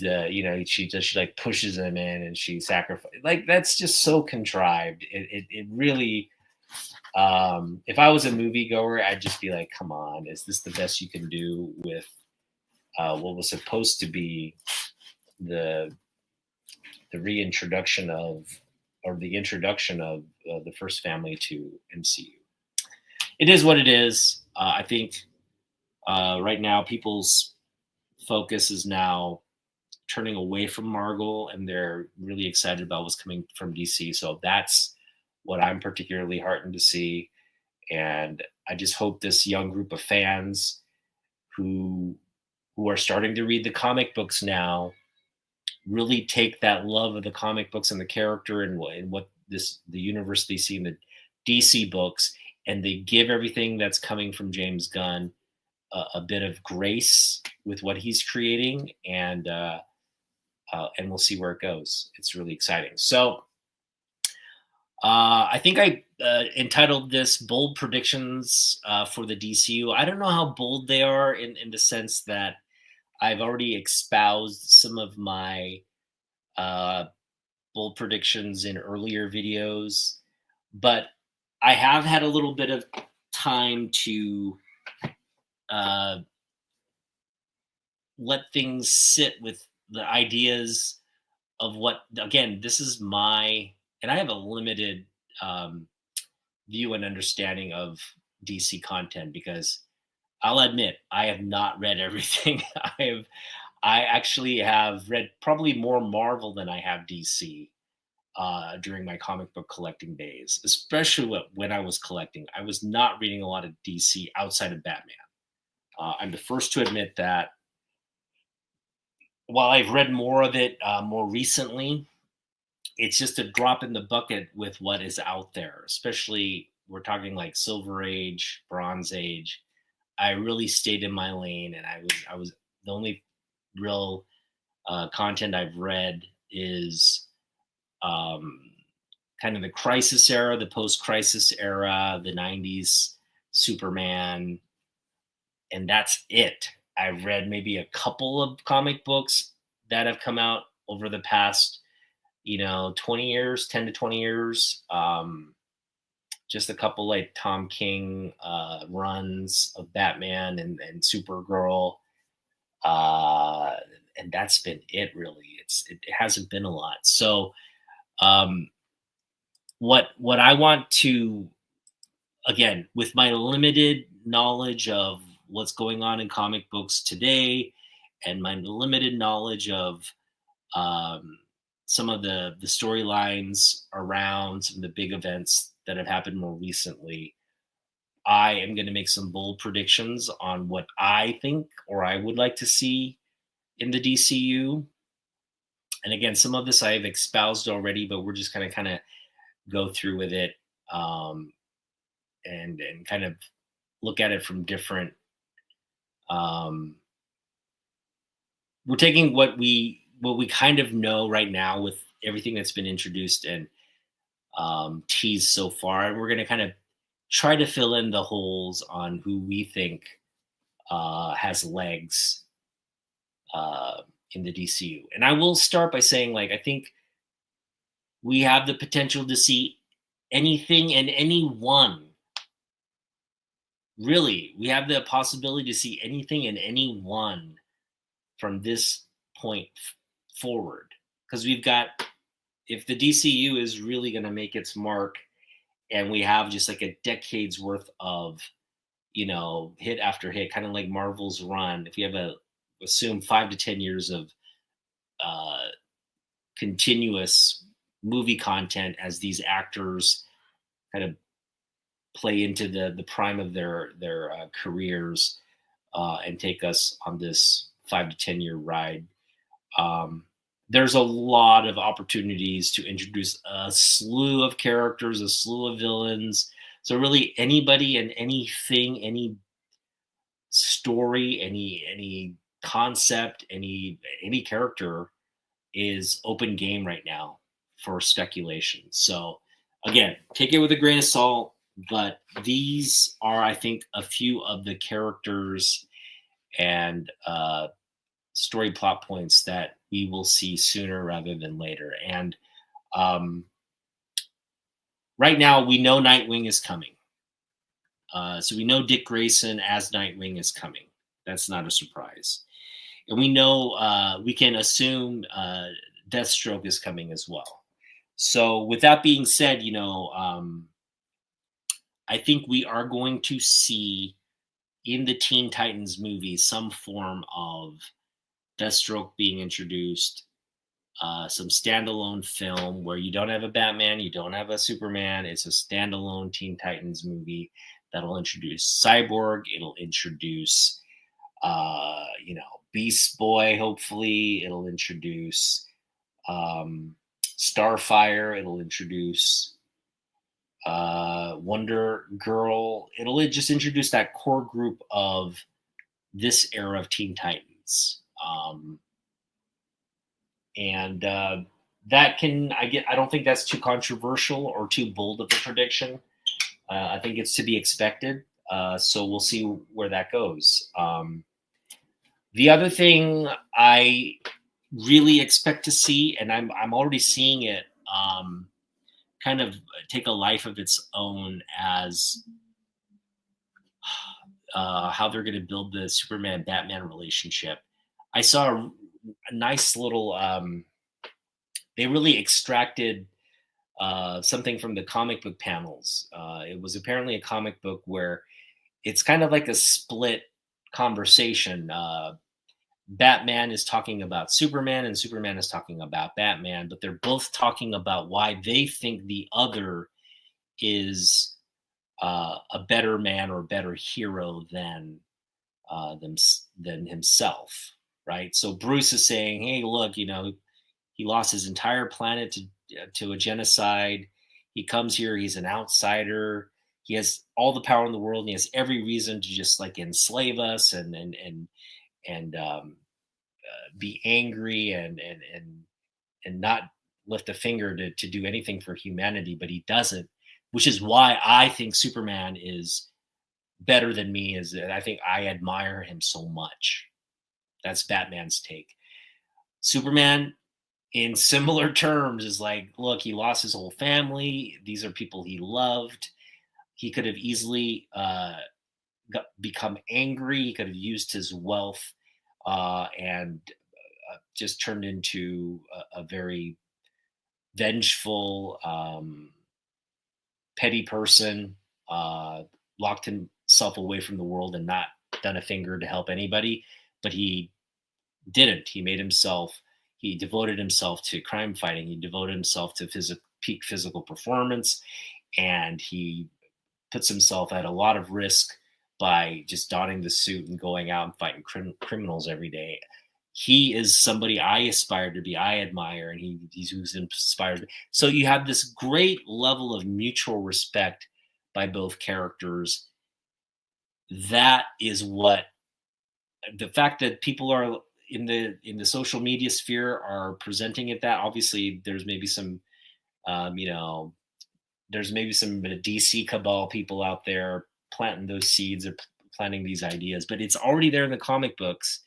she like pushes him in, and she sacrifices. Like that's just so contrived. It really. If I was a moviegoer, I'd just be like, "Come on, is this the best you can do with what was supposed to be the reintroduction of or the introduction of the first family to MCU?" It is what it is. I think right now people's focus is now turning away from Marvel, and they're really excited about what's coming from DC. So that's what I'm particularly heartened to see. And I just hope this young group of fans who are starting to read the comic books now really take that love of the comic books and the character and what the universe they see in the DC books, and they give everything that's coming from James Gunn a bit of grace with what he's creating, and we'll see where it goes. It's really exciting. So I think I entitled this "Bold Predictions for the DCU." I don't know how bold they are in the sense that I've already espoused some of my uh, bold predictions in earlier videos, but I have had a little bit of time to uh, let things sit with the ideas of what, again, this is and I have a limited view and understanding of DC content, because I'll admit I have not read everything. I actually have read probably more Marvel than I have DC during my comic book collecting days, especially when I was collecting. I was not reading a lot of DC outside of Batman. I'm the first to admit that. While I've read more of it more recently, it's just a drop in the bucket with what is out there, especially we're talking like Silver Age, Bronze Age. I really stayed in my lane, and I was the only real content I've read is kind of the Crisis era, the post-Crisis era, the '90s Superman, and that's it. I've read maybe a couple of comic books that have come out over the past 20 years, 10 to 20 years. Just a couple like Tom King runs of Batman and Supergirl. And that's been it, really. It hasn't been a lot. So what I want to, again, with my limited knowledge of what's going on in comic books today, and my limited knowledge of some of the storylines around some of the big events that have happened more recently, I am going to make some bold predictions on what I think or I would like to see in the DCU. And again, some of this I have espoused already, but we're just going to kind of go through with it and kind of look at it from different. We're taking what we kind of know right now with everything that's been introduced and teased so far, and we're going to kind of try to fill in the holes on who we think has legs in the DCU. And I will start by saying, like, I think we have the potential to see anything and anyone. Really, we have the possibility to see anything and anyone from this point forward, because we've got, if the DCU is really going to make its mark, and we have just like a decade's worth of hit after hit, kind of like Marvel's run, if you have assume 5 to 10 years of continuous movie content as these actors kind of play into the prime of their careers and take us on this 5 to 10 year ride. There's a lot of opportunities to introduce a slew of characters, a slew of villains, So really anybody and anything, any story, any concept, any character is open game right now for speculation. So again, take it with a grain of salt, but these are, I think, a few of the characters and story plot points that we will see sooner rather than later. And um, right now, we know Nightwing is coming. So we know Dick Grayson as Nightwing is coming. That's not a surprise. And we know we can assume Deathstroke is coming as well. So with that being said, I think we are going to see in the Teen Titans movie some form of Deathstroke being introduced, some standalone film where you don't have a Batman, you don't have a Superman. It's a standalone Teen Titans movie that'll introduce Cyborg. It'll introduce, Beast Boy. Hopefully, it'll introduce Starfire. It'll introduce Wonder Girl. It'll just introduce that core group of this era of Teen Titans. And that I don't think that's too controversial or too bold of a prediction. I think it's to be expected. So we'll see where that goes. The other thing I really expect to see, and I'm already seeing it kind of take a life of its own as how they're going to build the Superman Batman relationship. I saw a nice little. They really extracted something from the comic book panels. It was apparently a comic book where it's kind of like a split conversation. Batman is talking about Superman and Superman is talking about Batman, but they're both talking about why they think the other is a better man or a better hero than himself, right? So Bruce is saying, "Hey, look, he lost his entire planet to a genocide. He comes here. He's an outsider. He has all the power in the world, and he has every reason to just like enslave us and be angry and not lift a finger to do anything for humanity, but he doesn't, which is why I think Superman is better than me. Is that I think I admire him so much. That's Batman's take. Superman, in similar terms, is like, look, he lost his whole family. These are people he loved. He could have easily become angry. He could have used his wealth and just turned into a very vengeful, petty person, locked himself away from the world and not done a finger to help anybody. But he didn't. He devoted himself to crime fighting. He devoted himself to peak physical performance, and he puts himself at a lot of risk by just donning the suit and going out and fighting criminals every day. He is somebody I aspire to be, I admire, and he's who inspires me. So you have this great level of mutual respect by both characters. That is what the fact that people are in the social media sphere are presenting it that. Obviously there's maybe some there's maybe some DC cabal people out there planting those seeds or planting these ideas, but it's already there in the comic books.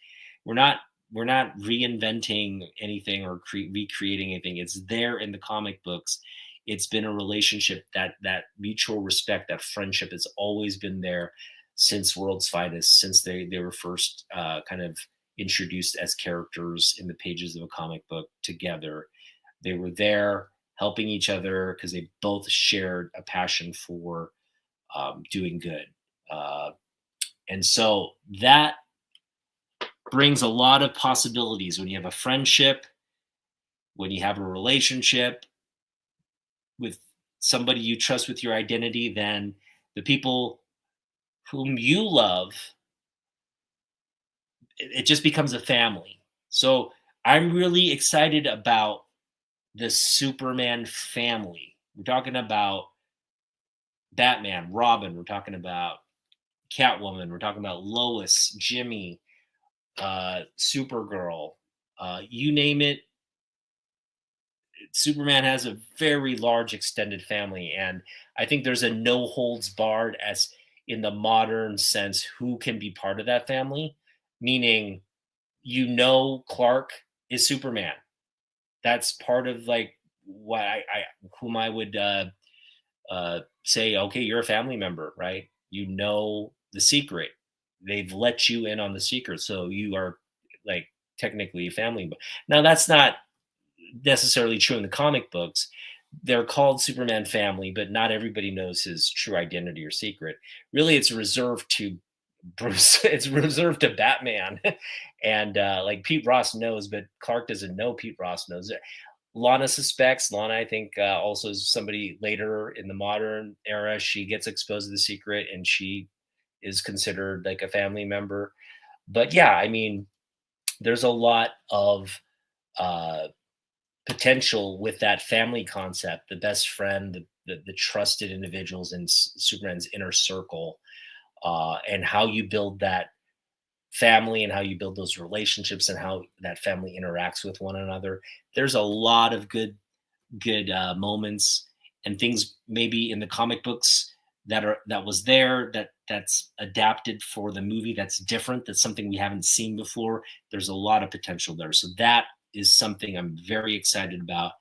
We're not reinventing anything or recreating anything. It's there in the comic books. It's been a relationship that mutual respect, that friendship has always been there since World's Finest, since they were first kind of introduced as characters in the pages of a comic book together. They were there helping each other because they both shared a passion for doing good. And so that brings a lot of possibilities when you have a friendship, when you have a relationship with somebody you trust with your identity, then the people whom you love, it just becomes a family. So I'm really excited about the Superman family. We're talking about Batman, Robin. We're talking about Catwoman. We're talking about Lois, Jimmy, Supergirl. You name it, Superman has a very large extended family, and I think there's a no holds barred as in the modern sense who can be part of that family, meaning Clark is Superman. That's part of like what I whom I would say, okay, you're a family member, right? You know the secret. They've let you in on the secret, so you are like technically a family. But now that's not necessarily true in the comic books. They're called Superman family, but not everybody knows his true identity or secret. Really, it's reserved to Bruce. It's reserved to Batman, and like Pete Ross knows, but Clark doesn't know. Pete Ross knows it. Lana suspects. Lana, I think, also is somebody later in the modern era. She gets exposed to the secret, and she is considered like a family member. But yeah, I mean, there's a lot of uh, potential with that family concept, the best friend, the trusted individuals in Superman's inner circle, and how you build that family and how you build those relationships and how that family interacts with one another. There's a lot of good moments and things maybe in the comic books that was there that's adapted for the movie that's different, that's something we haven't seen before. There's a lot of potential there, so that is something I'm very excited about.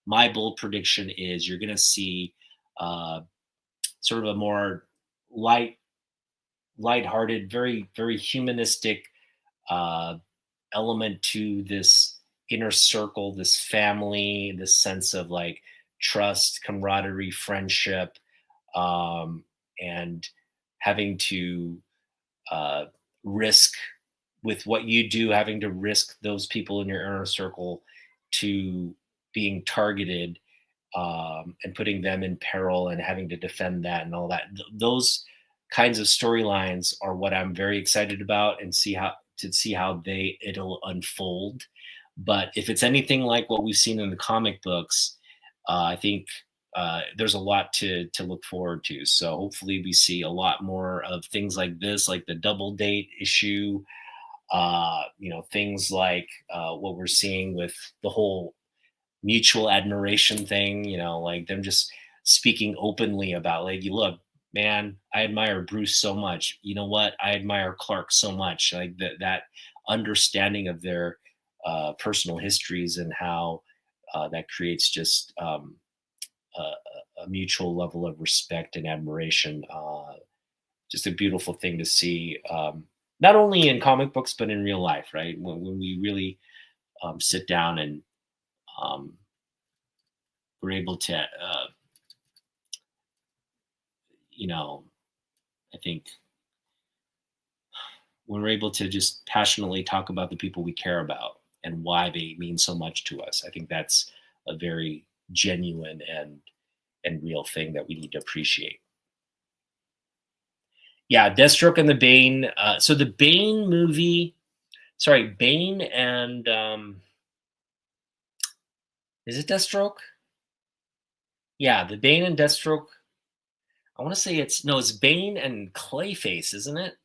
My bold prediction is you're going to see uh, sort of a more light lighthearted, very humanistic uh, element to this inner circle, this family, this sense of like trust, camaraderie, friendship, and having to uh, risk with what you do, having to risk those people in your inner circle to being targeted, and putting them in peril and having to defend that and all that. Those kinds of storylines are what I'm very excited about and see how it'll unfold. But if it's anything like what we've seen in the comic books, I think there's a lot to look forward to. So hopefully we see a lot more of things like this, like the double date issue. Things like what we're seeing with the whole mutual admiration thing, like them just speaking openly about like, you look, man, I admire Bruce so much. You know what? I admire Clark so much. Like that understanding of their personal histories and how that creates just a mutual level of respect and admiration. Just a beautiful thing to see, not only in comic books, but in real life, right? When we really sit down and um, we're able to, you know, I think when we're able to just passionately talk about the people we care about and why they mean so much to us, I think that's a very genuine and real thing that we need to appreciate. Yeah, Deathstroke and the Bane. So the Bane movie, sorry, Bane and is it Deathstroke? Yeah, the Bane and Deathstroke. I want to say it's Bane and Clayface, isn't it?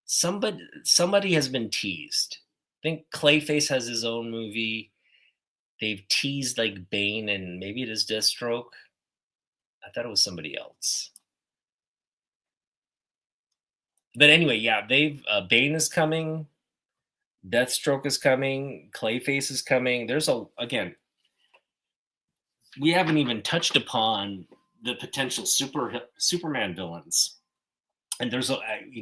Somebody has been teased. I think Clayface has his own movie. They've teased like Bane and maybe it is Deathstroke. I thought it was somebody else. But anyway, yeah, they've Bane is coming, Deathstroke is coming, Clayface is coming. There's again, we haven't even touched upon the potential Superman villains. And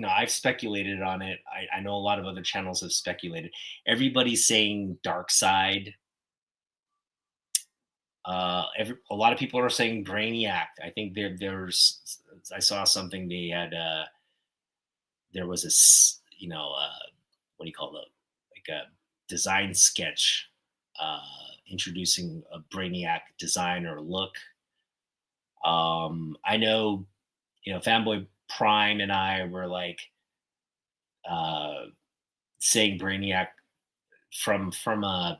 I've speculated on it. I know a lot of other channels have speculated. Everybody's saying Dark Side. A lot of people are saying Brainiac. I think I saw something they had. There was what do you call it? Like a design sketch introducing a Brainiac design or look. I know, Fanboy Prime and I were like saying Brainiac from a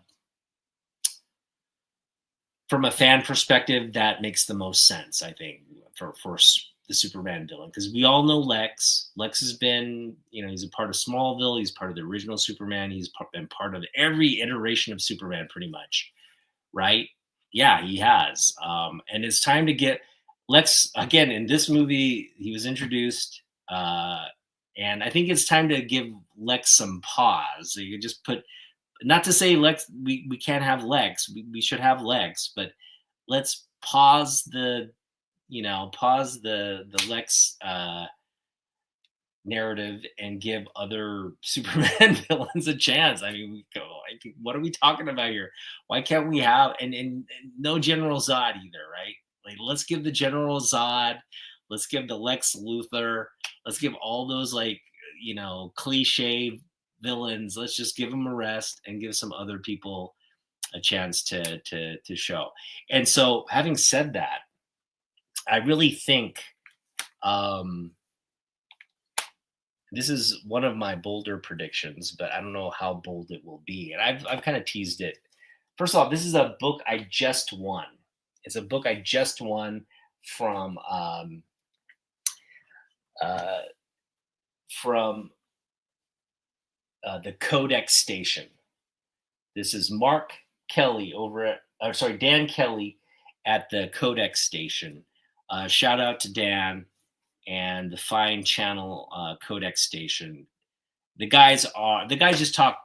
fan perspective that makes the most sense. I think the Superman villain, because we all know Lex. Lex has been, he's a part of Smallville. He's part of the original Superman. He's been part of every iteration of Superman, pretty much, right? Yeah, he has. And it's time to get Lex again in this movie. He was introduced, and I think it's time to give Lex some pause. So you just put, not to say Lex, we can't have Lex. We should have Lex, but let's pause the Lex narrative and give other Superman villains a chance. I mean, what are we talking about here? Why can't we have and no General Zod either, right? Like, let's give the General Zod, let's give the Lex Luthor, let's give all those cliche villains. Let's just give them a rest and give some other people a chance to show. And so, having said that, I really think this is one of my bolder predictions, but I don't know how bold it will be. And I've kind of teased it. First off, this is a book I just won. It's a book I just won from the Codex Station. This is Mark Kelly Dan Kelly at the Codex Station. Shout out to Dan and the fine channel Codex Station. The guys just talk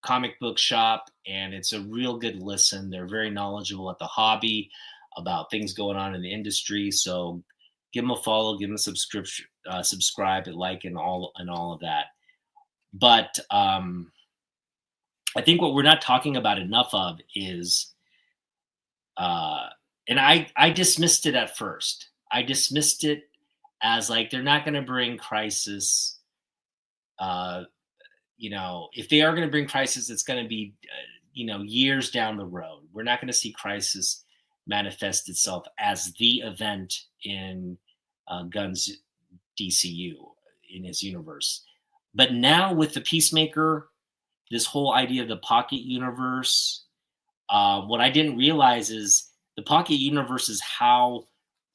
comic book shop, and it's a real good listen. They're very knowledgeable at the hobby about things going on in the industry. So give them a follow, give them a subscription, subscribe, and like, and all of that. But I think what we're not talking about enough of is, and I dismissed it at first. I dismissed it as like, they're not going to bring Crisis. If they are going to bring Crisis, it's going to be, years down the road. We're not going to see Crisis manifest itself as the event in Gunn's DCU, in his universe. But now with the Peacemaker, this whole idea of the Pocket Universe, what I didn't realize is the Pocket Universe is how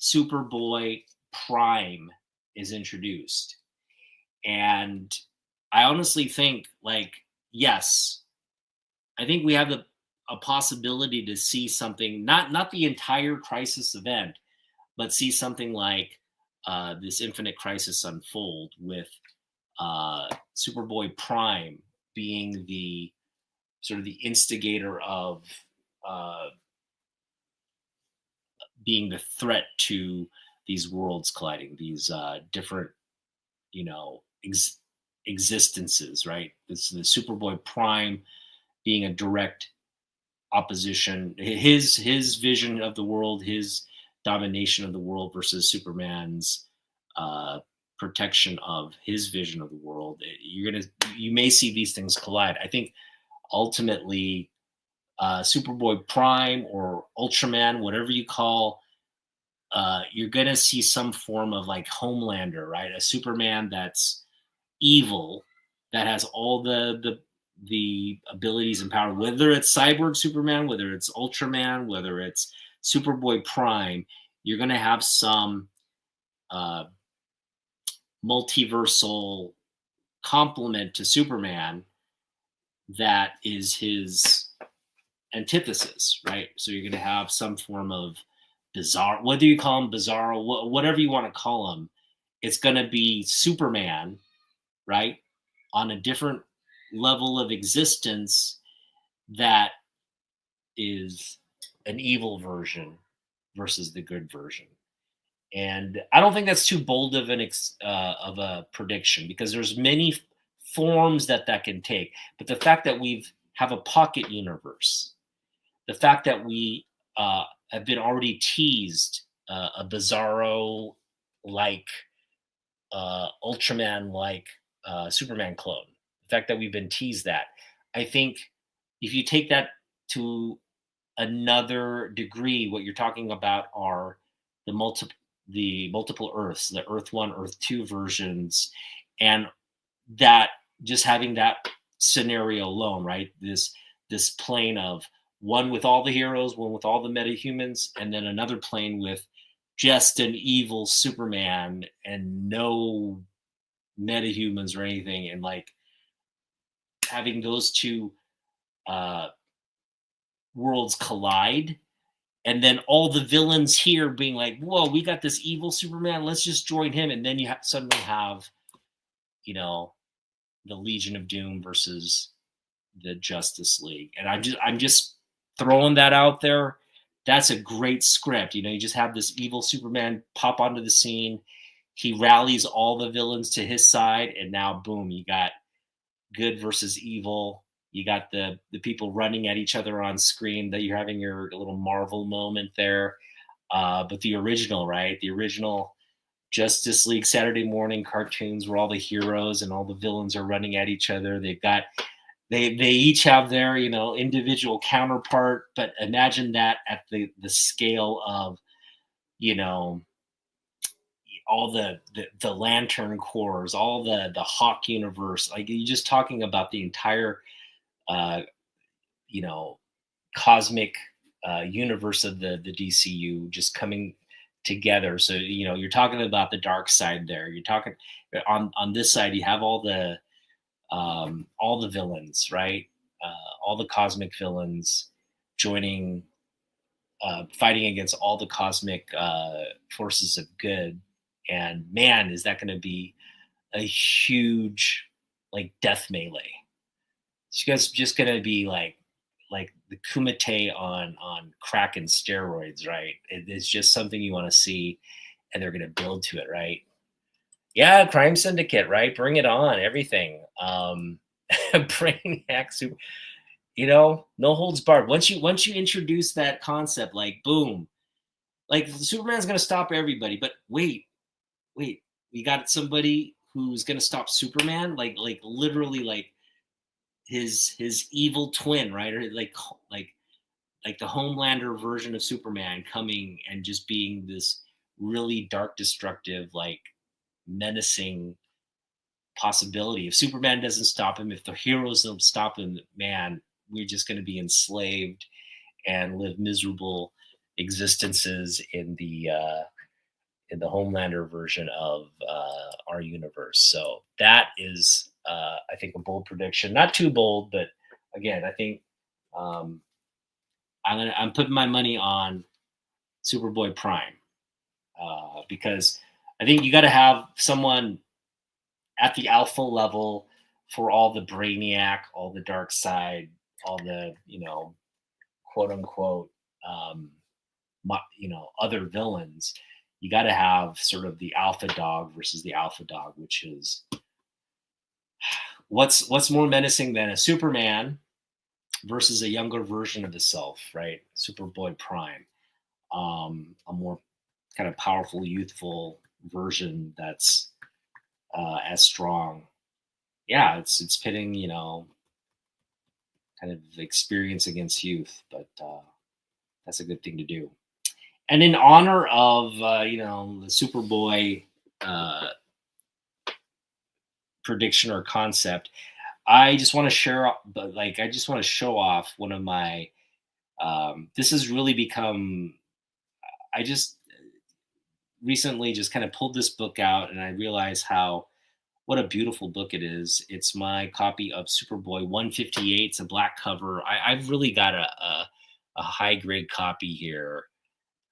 Superboy Prime is introduced. And I honestly think, yes, I think we have a possibility to see something, not the entire Crisis event, but see something like this Infinite Crisis unfold with Superboy Prime being the sort of the instigator of being the threat to these worlds colliding, these different, existences, right? It's the Superboy Prime being a direct opposition, his vision of the world, his domination of the world versus Superman's protection of his vision of the world. You may see these things collide. I think ultimately Superboy Prime or Ultraman, whatever you call, you're going to see some form of like Homelander, right? A Superman that's evil, that has all the abilities and power, whether it's Cyborg Superman, whether it's Ultraman, whether it's Superboy Prime. You're going to have some multiversal complement to Superman that is his antithesis, right? So you're going to have some form of bizarre, whether you call him Bizarro, whatever you want to call him, it's going to be Superman, right, on a different level of existence that is an evil version versus the good version. And I don't think that's too bold of a prediction, because there's many forms that can take. But the fact that we have a pocket universe, the fact that we have been already teased a Bizarro-like, Ultraman-like Superman clone, the fact that we've been teased that, I think if you take that to another degree, what you're talking about are the multiple Earths, the Earth 1, Earth 2 versions, and that just having that scenario alone, right? This plane of one with all the heroes, one with all the metahumans, and then another plane with just an evil Superman and no metahumans or anything, and like having those two uh, worlds collide, and then all the villains here being like, "Whoa, we got this evil Superman. Let's just join him." And then suddenly have, you know, the Legion of Doom versus the Justice League. And I'm just throwing that out there. That's a great script. You just have this evil Superman pop onto the scene. He rallies all the villains to his side, and now boom, you got good versus evil. You got the people running at each other on screen. That you're having your little Marvel moment there. But the original, right? The original Justice League Saturday morning cartoons where all the heroes and all the villains are running at each other. They each have their individual counterpart, but imagine that at the scale of you know all the Lantern Corps, all the Hawk universe. Like you're just talking about the entire uh, you know cosmic universe of the DCU just coming together. So you're talking about the dark side there. You're talking on this side. You have all the villains, right? All the cosmic villains joining, fighting against all the cosmic forces of good. And man, is that going to be a huge like death melee? It's just going to be like the Kumite on crack and steroids, right? It's just something you want to see, and they're going to build to it, right? Yeah, Crime Syndicate, right? Bring it on, everything. Brainiac Super, no holds barred. Once you introduce that concept, like boom, like Superman's gonna stop everybody. But wait, we got somebody who's gonna stop Superman, like literally, like his evil twin, right? Or like the Homelander version of Superman coming and just being this really dark, destructive, like menacing possibility. If Superman doesn't stop him, if the heroes don't stop him, man, we're just going to be enslaved and live miserable existences in the Homelander version of our universe. So that is, I think, a bold prediction. Not too bold, but again, I think um, I'm putting my money on Superboy Prime because I think you got to have someone at the alpha level for all the Brainiac, all the dark side, all the quote unquote um, other villains. You got to have sort of the alpha dog versus the alpha dog, which is what's more menacing than a Superman versus a younger version of himself, right? Superboy Prime, a more kind of powerful, youthful version that's as strong. Yeah, it's pitting, kind of experience against youth, but that's a good thing to do. And in honor of the Superboy uh, prediction or concept, I just want to share, but like I just want to show off one of my. This has really become. I just recently just kind of pulled this book out, and I realized how what a beautiful book it is. It's my copy of Superboy 158. It's a black cover. I've really got a high grade copy here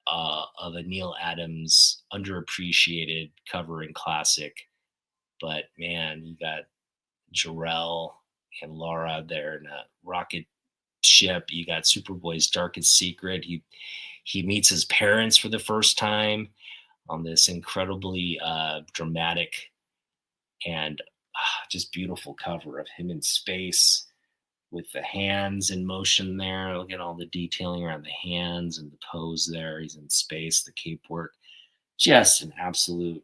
of a Neil Adams underappreciated cover and classic. But man, you got Jarrell and Laura there in a rocket ship. You got Superboy's darkest secret. He meets his parents for the first time on this incredibly dramatic and just beautiful cover of him in space with the hands in motion there. Look at all the detailing around the hands and the pose there. He's in space, the cape work. Just an absolute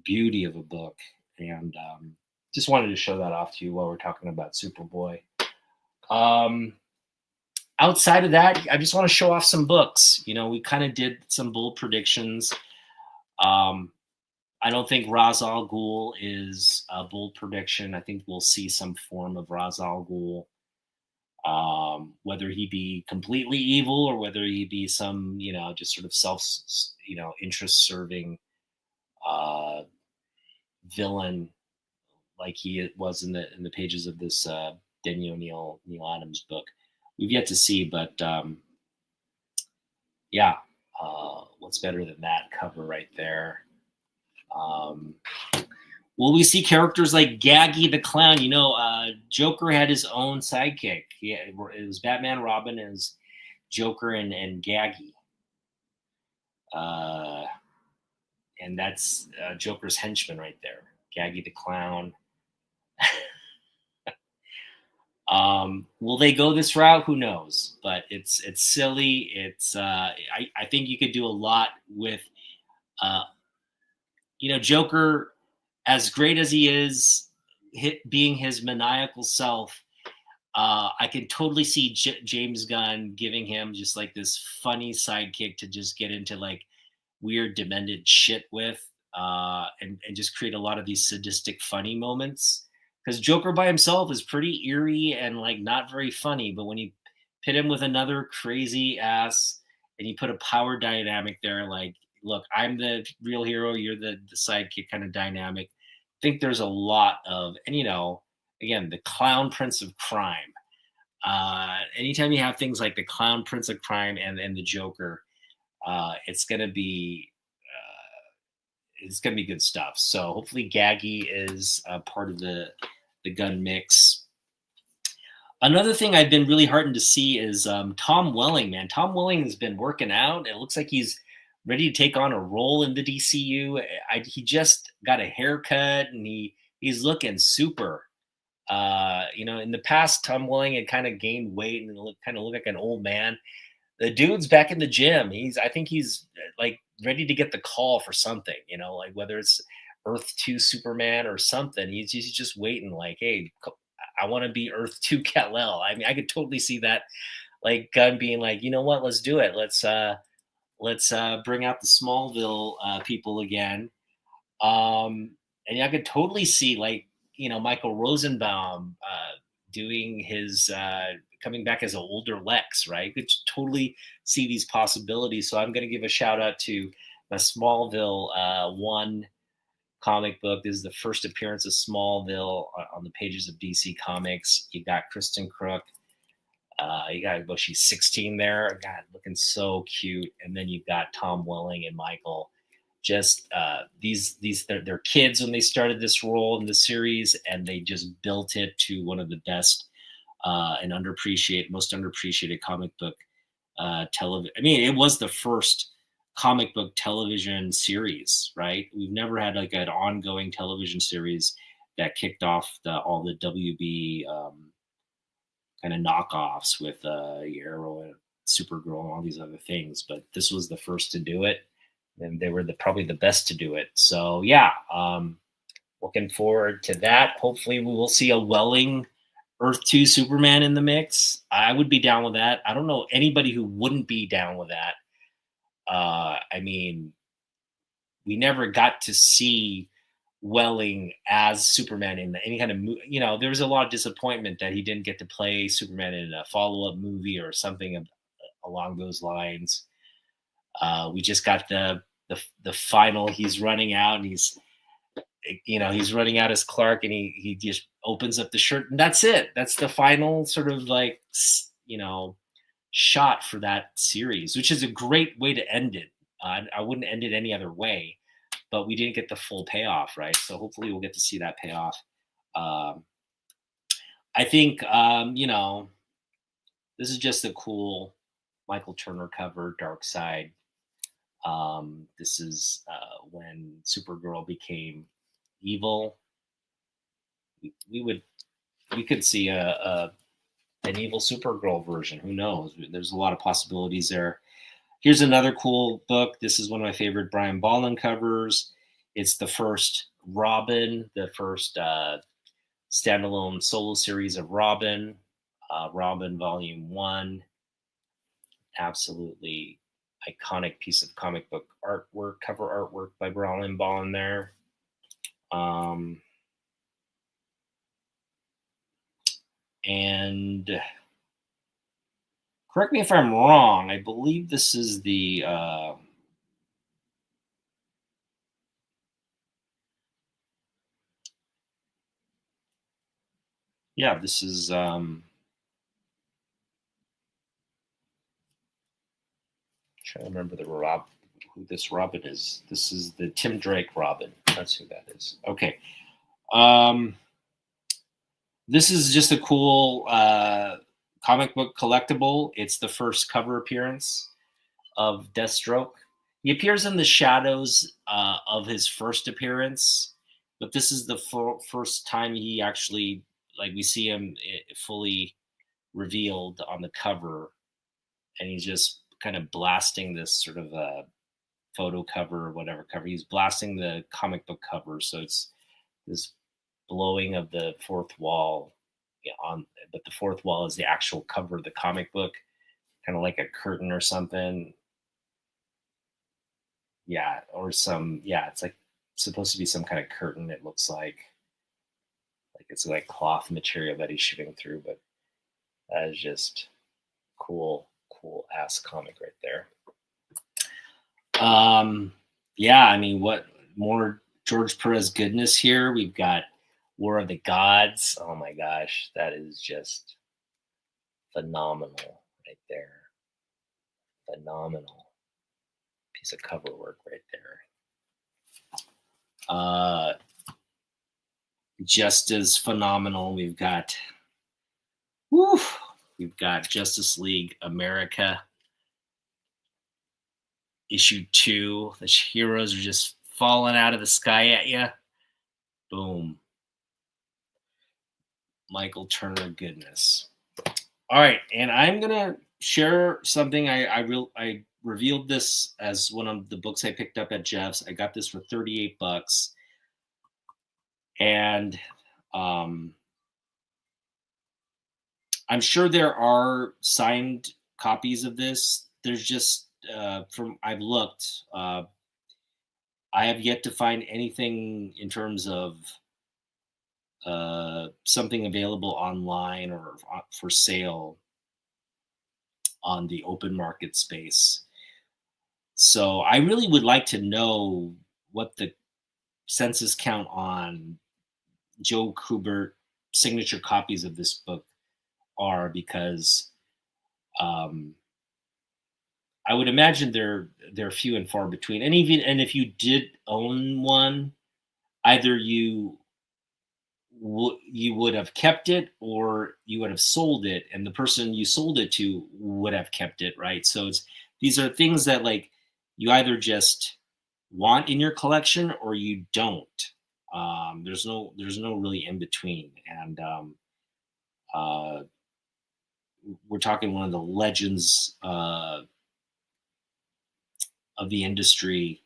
beauty of a book. And just wanted to show that off to you while we're talking about Superboy. Um, Outside of that, I just want to show off some books. We kind of did some bold predictions. I don't think Ra's al Ghul is a bold prediction. I think we'll see some form of Ra's al Ghul. Whether he be completely evil or whether he be some, just sort of interest serving uh, villain like he was in the pages of this Daniel Neil Adams book. We've yet to see, but yeah, what's better than that cover right there? Um, will we see characters like Gaggy the Clown? Joker had his own sidekick. It was Batman, Robin, and Joker and Gaggy. And that's Joker's henchman right there, Gaggy the Clown. Will they go this route? Who knows? But it's silly. I think you could do a lot with uh, Joker, as great as he is, being his maniacal self. I can totally see James Gunn giving him just like this funny sidekick to just get into like weird, demented shit with, and just create a lot of these sadistic, funny moments. Because Joker by himself is pretty eerie and like not very funny, but when you pit him with another crazy ass and you put a power dynamic there, like, look, I'm the real hero, you're the sidekick kind of dynamic. I think there's a lot of, and again, the clown prince of crime. Anytime you have things like the clown prince of crime and the Joker, it's gonna be good stuff. So hopefully Gaggy is part of the gun mix. Another thing I've been really heartened to see is Tom Welling. Man, Tom Welling has been working out. It looks like he's ready to take on a role in the DCU. He just got a haircut and he's looking super. In the past, Tom Welling had kind of gained weight and kind of looked like an old man. The dude's back in the gym. I think he's like ready to get the call for something, like whether it's Earth 2 Superman or something. He's just waiting, like, hey, I want to be Earth 2 Kal-El. I mean, I could totally see that, like, Gunn being like, you know what, let's do it. Let's bring out the Smallville people again. And I could totally see, like, Michael Rosenbaum doing his coming back as an older Lex, right? Could totally see these possibilities. So I'm going to give a shout out to the Smallville 1 comic book. This is the first appearance of Smallville on the pages of DC Comics. You got Kristen Crook. You got, she's 16 there. God, looking so cute. And then you've got Tom Welling and Michael. Just they're kids when they started this role in the series, and they just built it to one of the best and most underappreciated comic book television. I mean, it was the first comic book television series, right? We've never had like an ongoing television series that kicked off all the WB kind of knockoffs with Arrow and Supergirl and all these other things, but this was the first to do it, and they were probably the best to do it. So yeah, looking forward to that. Hopefully, we will see a Welling Earth 2 Superman in the mix. I would be down with that. I don't know anybody who wouldn't be down with that. I mean, we never got to see Welling as Superman in any kind of movie. There was a lot of disappointment that he didn't get to play Superman in a follow-up movie or something along those lines. We just got the final. He's running out, and he's running out as Clark, and he just opens up the shirt, and that's it. That's the final sort of like shot for that series, which is a great way to end it. I wouldn't end it any other way, but we didn't get the full payoff, right? So hopefully we'll get to see that payoff. I think this is just a cool Michael Turner cover, Dark Side. This is when Supergirl became evil. We could see an evil Supergirl version. Who knows? There's a lot of possibilities there. Here's another cool book. This is one of my favorite Brian Bolland covers. It's the first Robin, the first standalone solo series of Robin, Robin Volume 1. Absolutely iconic piece of comic book artwork, cover artwork by Brian Bolland there. And Correct me if I'm wrong. I believe this is the yeah, this is trying to remember the who this Robin is. This is the Tim Drake Robin. That's who that is. Okay. Um this is just a cool comic book collectible. It's the first cover appearance of Deathstroke. He appears in the shadows of his first appearance, but this is the first time he actually, like, we see him fully revealed on the cover, and he's just kind of blasting this sort of a photo cover or whatever cover. He's blasting the comic book cover, so it's this blowing of the fourth wall but the fourth wall is the actual cover of the comic book, kind of like a curtain or something. Yeah, or some, yeah, it's like supposed to be some kind of curtain. It looks like it's like cloth material that he's shooting through, but that is just cool ass comic right there. Yeah, I mean, what more George Perez goodness here? We've got War of the Gods. Oh my gosh, that is just phenomenal right there. Phenomenal piece of cover work right there. Just as phenomenal, we've got Justice League America issue 2. The heroes are just falling out of the sky at you. Boom. Michael Turner goodness. All right, and I'm gonna share something. I revealed this as one of the books I picked up at Jeff's. I got this for $38, and I'm sure there are signed copies of this. There's just from I've looked. I have yet to find anything in terms of something available online or for sale on the open market space. So I really would like to know what the census count on Joe Kubert signature copies of this book are, because I would imagine they're few and far between. And if you did own one, either you would have kept it or you would have sold it, and the person you sold it to would have kept it, right? So these are things that, like, you either just want in your collection or you don't. There's no really in between, and we're talking one of the legends of the industry,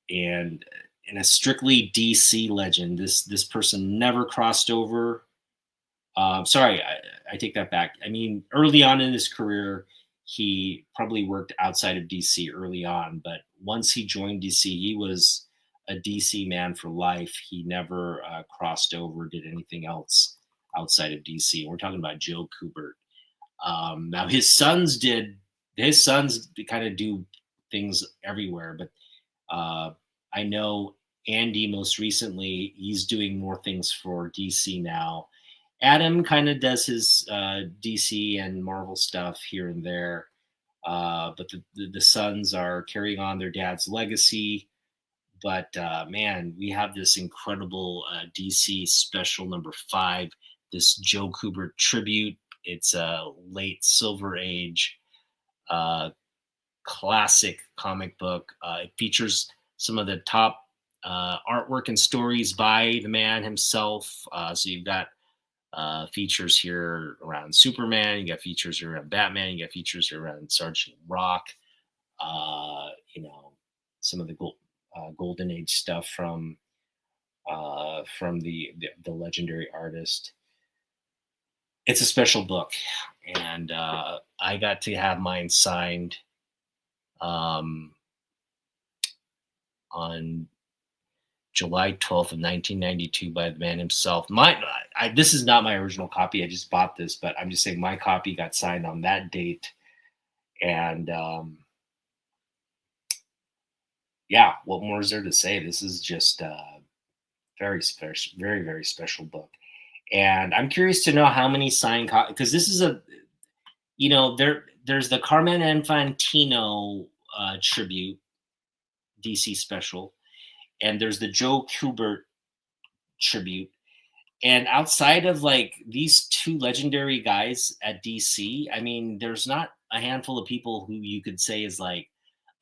and in a strictly DC legend. This person never crossed over. Sorry, I take that back. I mean, early on in his career, he probably worked outside of DC early on, but once he joined DC, he was a DC man for life. He never crossed over, did anything else outside of DC. We're talking about Joe Kubert. Now his sons kind of do things everywhere, but I know Andy most recently, he's doing more things for DC now. Adam kind of does his DC and Marvel stuff here and there, but the sons are carrying on their dad's legacy. But man, we have this incredible DC special number 5, this Joe Kubert tribute. It's a late Silver Age classic comic book. It features some of the top artwork and stories by the man himself. So you've got features here around Superman, you got features around Batman, you got features around Sergeant Rock, some of the Golden Age stuff from the legendary artist. It's a special book, and I got to have mine signed on July 12th of 1992 by the man himself. This is not my original copy. I just bought this, but I'm just saying my copy got signed on that date And yeah, what more is there to say? This is just very special, very, very special book. And I'm curious to know how many signed copies, because this is a, there's the Carmen Infantino tribute DC special, and there's the Joe Kubert tribute. And outside of like these two legendary guys at DC, I mean, there's not a handful of people who you could say is like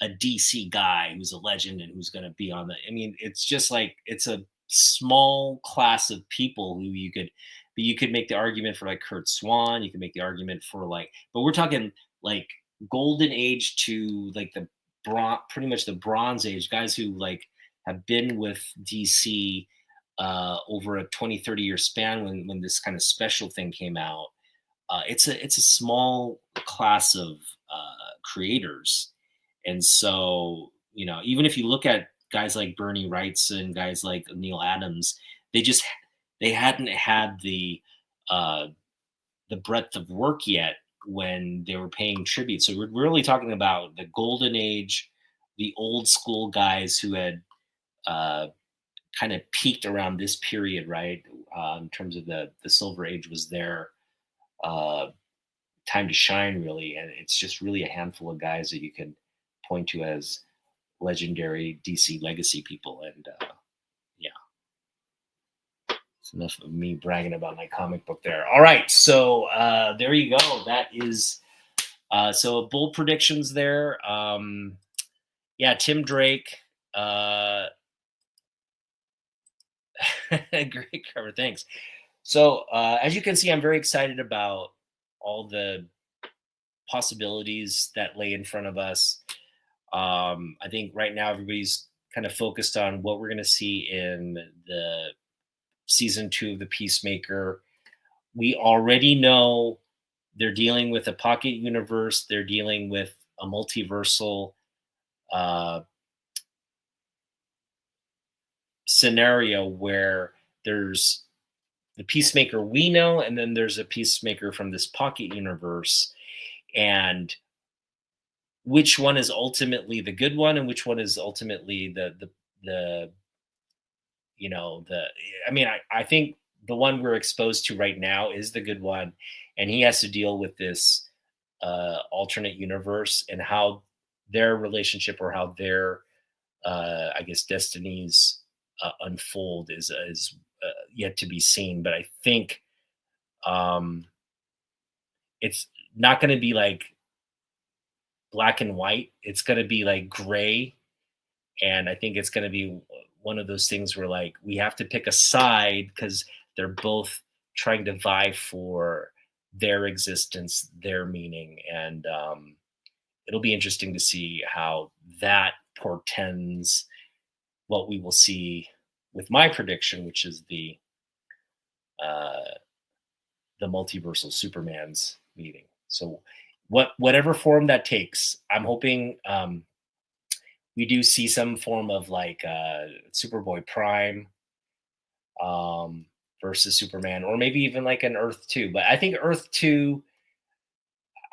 a DC guy who's a legend and who's going to be on the. I mean, it's just like it's a small class of people who you could make the argument for like Kurt Swan. You can make the argument for like, but we're talking like golden age to like the pretty much the Bronze Age guys who like have been with DC over a 20-30 year span when this kind of special thing came out. It's a small class of creators, and so even if you look at guys like Bernie Wrightson, guys like Neil Adams, they hadn't had the breadth of work yet when they were paying tribute. So we're really talking about the golden age, the old school guys who had uh, kind of peaked around this period, right? In terms of the Silver Age was their uh, time to shine, really, and it's just really a handful of guys that you can point to as legendary DC legacy people. And yeah, it's enough of me bragging about my comic book there. All right, so there you go. That is so bold predictions there. Yeah, Tim Drake. Great cover, thanks. So as you can see, I'm very excited about all the possibilities that lay in front of us. I think right now everybody's kind of focused on what we're going to see in the season 2 of the Peacemaker. We already know they're dealing with a pocket universe. They're dealing with a multiversal uh, scenario where there's the Peacemaker we know, and then there's a Peacemaker from this pocket universe, and which one is ultimately the good one, and which one is ultimately the the. I mean, I think the one we're exposed to right now is the good one, and he has to deal with this alternate universe and how their relationship or how their I guess destinies unfold is yet to be seen. But I think um, it's not going to be like black and white. It's going to be like gray, and I think it's going to be one of those things where like we have to pick a side because they're both trying to vie for their existence, their meaning, and it'll be interesting to see how that portends what we will see with my prediction, which is uh, the multiversal Superman's meeting. So, whatever form that takes, I'm hoping we do see some form of like Superboy Prime versus Superman, or maybe even like an Earth 2. But I think Earth 2,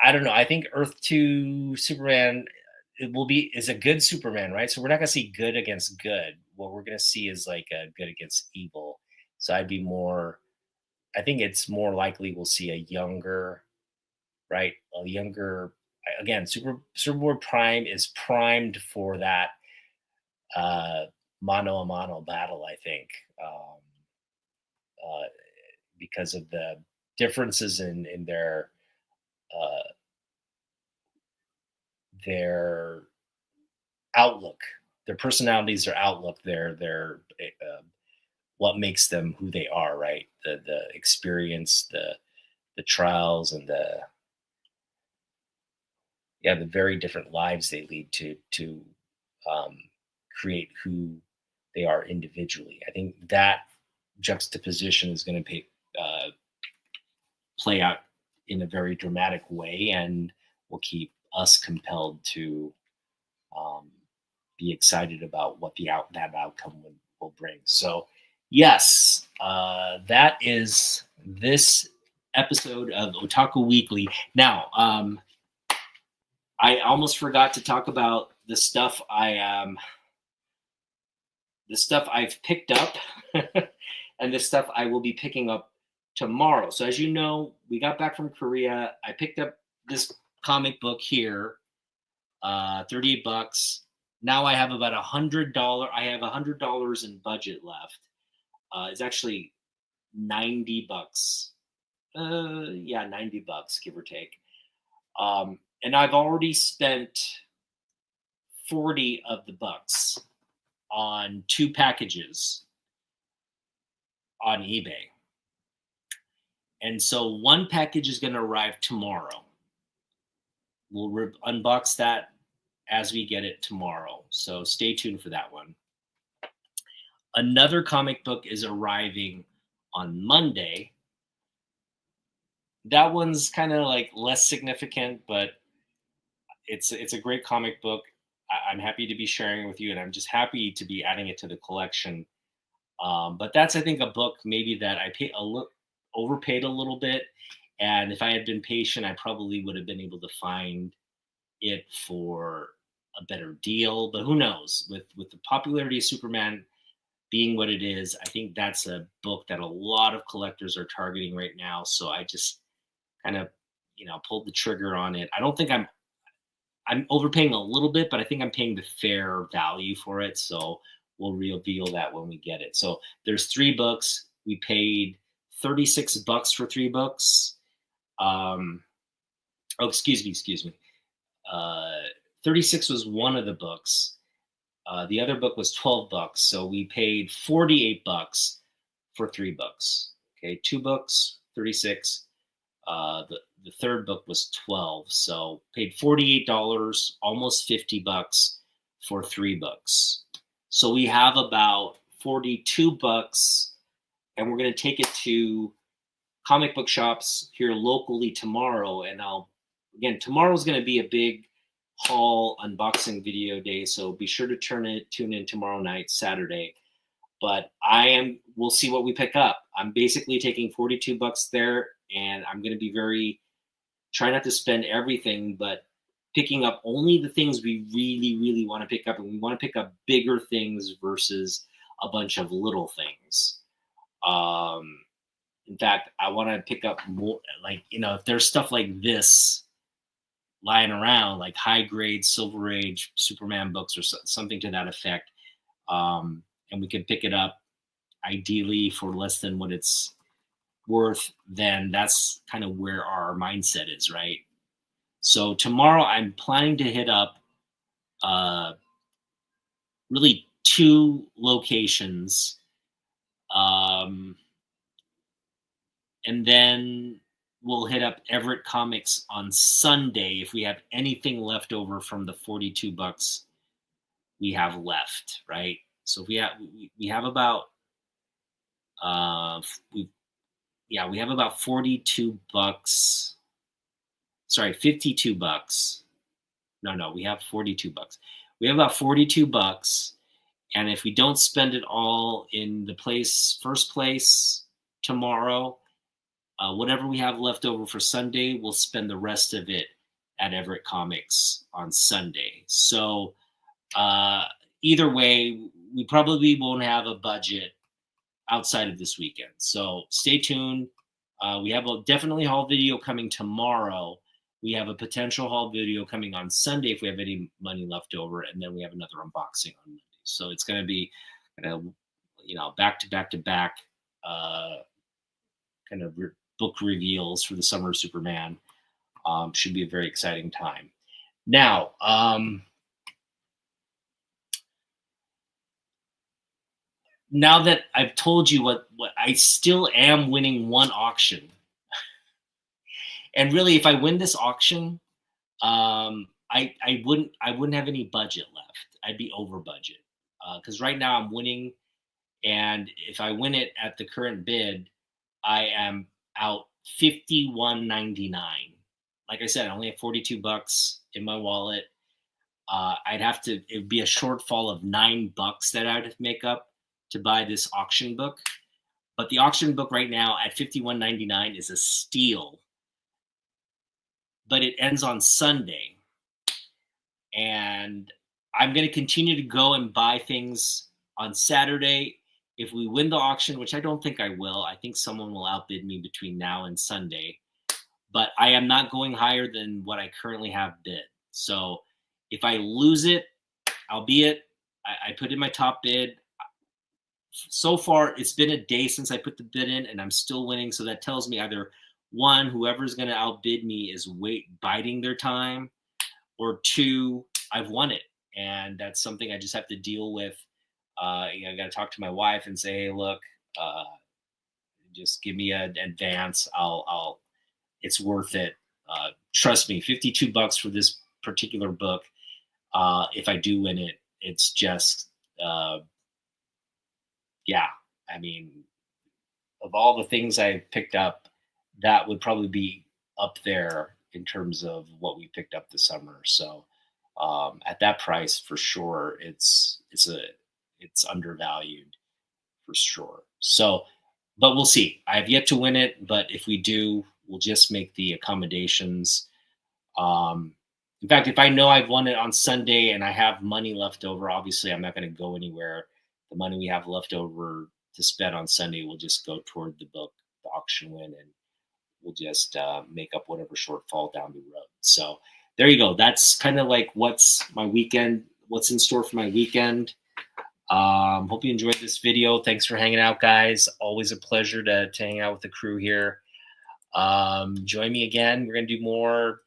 I don't know. I think Earth 2 Superman is a good Superman, right? So we're not gonna see good against good. What we're gonna see is like a good against evil. So I think it's more likely we'll see a younger, right? A younger, again, Superboy Prime is primed for that uh mano a mano battle, I think. Uh because of the differences in uh their outlook, their personalities, their outlook, their what makes them who they are, right? The experience, the trials, and the very different lives they lead to um, create who they are individually. I think that juxtaposition is going to play out in a very dramatic way, and will keep us compelled to um, be excited about what that outcome will bring. So, yes, that is this episode of Otaku Weekly. Now, I almost forgot to talk about the stuff I've picked up and the stuff I will be picking up tomorrow. So as you know, we got back from Korea. I picked up this comic book here, $38. Now I have about $100. I have $100 in budget left. It's actually $90. Yeah, $90, give or take. And I've already spent 40 of the bucks on 2 packages on eBay. And so one package is going to arrive tomorrow. We'll unbox that as we get it tomorrow. So stay tuned for that one. Another comic book is arriving on Monday. That one's kind of like less significant, but it's a great comic book. I'm happy to be sharing it with you, and I'm just happy to be adding it to the collection. But that's, I think, a book maybe that I overpaid a little bit, and if I had been patient, I probably would have been able to find it for a better deal. But who knows? With the popularity of Superman being what it is, I think that's a book that a lot of collectors are targeting right now. So I just kind of, pulled the trigger on it. I don't think I'm overpaying a little bit, but I think I'm paying the fair value for it. So we'll reveal that when we get it. So there's 3 books. We paid $36 for 3 books. Excuse me. 36 was one of the books. The other book was $12. So we paid $48 for 3 books. Okay, 2 books, 36. The third book was 12, so paid $48, almost $50 for 3 books. So we have about $42, and we're going to take it to comic book shops here locally tomorrow. And tomorrow's going to be a big haul unboxing video day, so be sure to tune in tomorrow night, Saturday. But we'll see what we pick up. I'm basically taking $42 there, and I'm going to be try not to spend everything, but picking up only the things we really, really want to pick up. And we want to pick up bigger things versus a bunch of little things. In fact, I want to pick up more, if there's stuff like this lying around, like high grade Silver Age Superman books or something to that effect, and we can pick it up ideally for less than what it's worth, then that's kind of where our mindset is, right? So tomorrow I'm planning to hit up really 2 locations, and then we'll hit up Everett Comics on Sunday if we have anything left over from the $42 we have left, right? So we have about we have about $42. Sorry, $52. No, we have $42. We have about $42, and if we don't spend it all in the first place tomorrow, whatever we have left over for Sunday, we'll spend the rest of it at Everett Comics on Sunday. So either way, we probably won't have a budget outside of this weekend. So stay tuned. We have a definitely haul video coming tomorrow. We have a potential haul video coming on Sunday if we have any money left over, and then we have another unboxing on Monday. So it's going to be back to back to back kind of book reveals for the Summer of Superman. Should be a very exciting time. Now, now that I've told you what I still am winning one auction. And really, if I win this auction, I wouldn't have any budget left. I'd be over budget. Because right now I'm winning, and if I win it at the current bid, I am out $51.99. Like I said, I only have $42 in my wallet. It would be a shortfall of $9 that I'd have to make up to buy this auction book. But the auction book right now at $51.99 is a steal. But it ends on Sunday. and I'm going to continue to go and buy things on Saturday. If we win the auction, which I don't think I will, I think someone will outbid me between now and Sunday, but I am not going higher than what I currently have bid. So if I lose it, albeit I put in my top bid, so far it's been a day since I put the bid in and I'm still winning. So that tells me either one, whoever's going to outbid me is biding their time, or two, I've won it. And that's something I just have to deal with. I got to talk to my wife and say, hey, look, uh, just give me an advance. It's worth it. Trust me, $52 for this particular book. If I do win it, it's just, yeah. I mean, of all the things I picked up, that would probably be up there in terms of what we picked up this summer. So at that price, for sure, it's undervalued for sure. So, but we'll see. I have yet to win it, but if we do, we'll just make the accommodations. In fact, if I know I've won it on Sunday and I have money left over, obviously I'm not going to go anywhere. The money we have left over to spend on Sunday will just go toward the book, the auction win, and we'll just make up whatever shortfall down the road. So there you go. That's kind of like what's in store for my weekend. Hope you enjoyed this video. Thanks for hanging out, guys. Always a pleasure to hang out with the crew here. Join me again. We're going to do more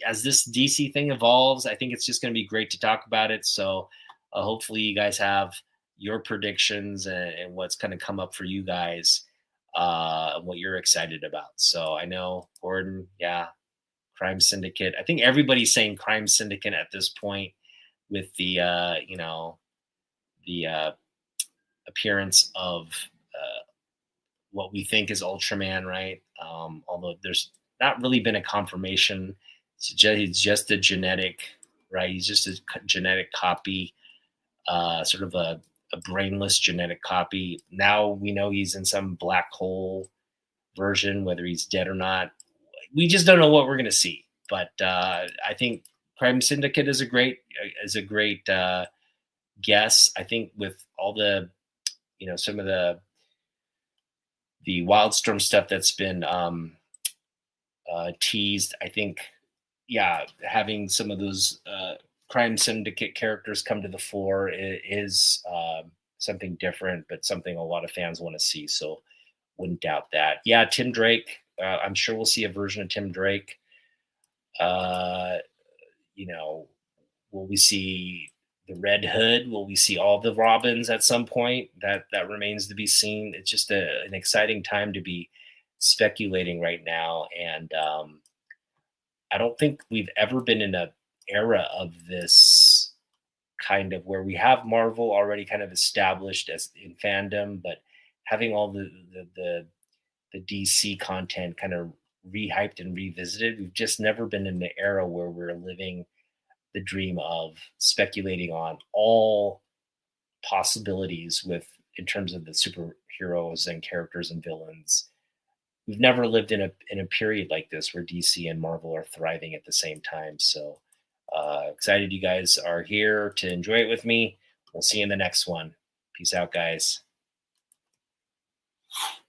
as this DC thing evolves. I think it's just going to be great to talk about it. So hopefully you guys have your predictions and what's going to come up for you guys, what you're excited about. So I know Gordon, yeah, Crime Syndicate. I think everybody's saying Crime Syndicate at this point with the, the appearance of what we think is Ultraman, right? Although there's not really been a confirmation. He's just a genetic, right? He's just a genetic copy, sort of a brainless genetic copy. Now we know he's in some black hole version, whether he's dead or not. We just don't know what we're going to see. But I think Crime Syndicate is a great guess. I think with all the, some of the Wildstorm stuff that's been teased, I think, yeah, having some of those Crime Syndicate characters come to the fore is something different, but something a lot of fans want to see. So wouldn't doubt that. Yeah, Tim Drake. I'm sure we'll see a version of Tim Drake. Will we see the Red Hood? Will we see all the Robins at some point? That remains to be seen. It's just an exciting time to be speculating right now, and I don't think we've ever been in an era of this kind of where we have Marvel already kind of established as in fandom, but having all the DC content kind of rehyped and revisited. We've just never been in the era where we're living the dream of speculating on all possibilities in terms of the superheroes and characters and villains. We've never lived in a period like this where DC and Marvel are thriving at the same time. So excited you guys are here to enjoy it with me. We'll see you in the next one. Peace out, guys.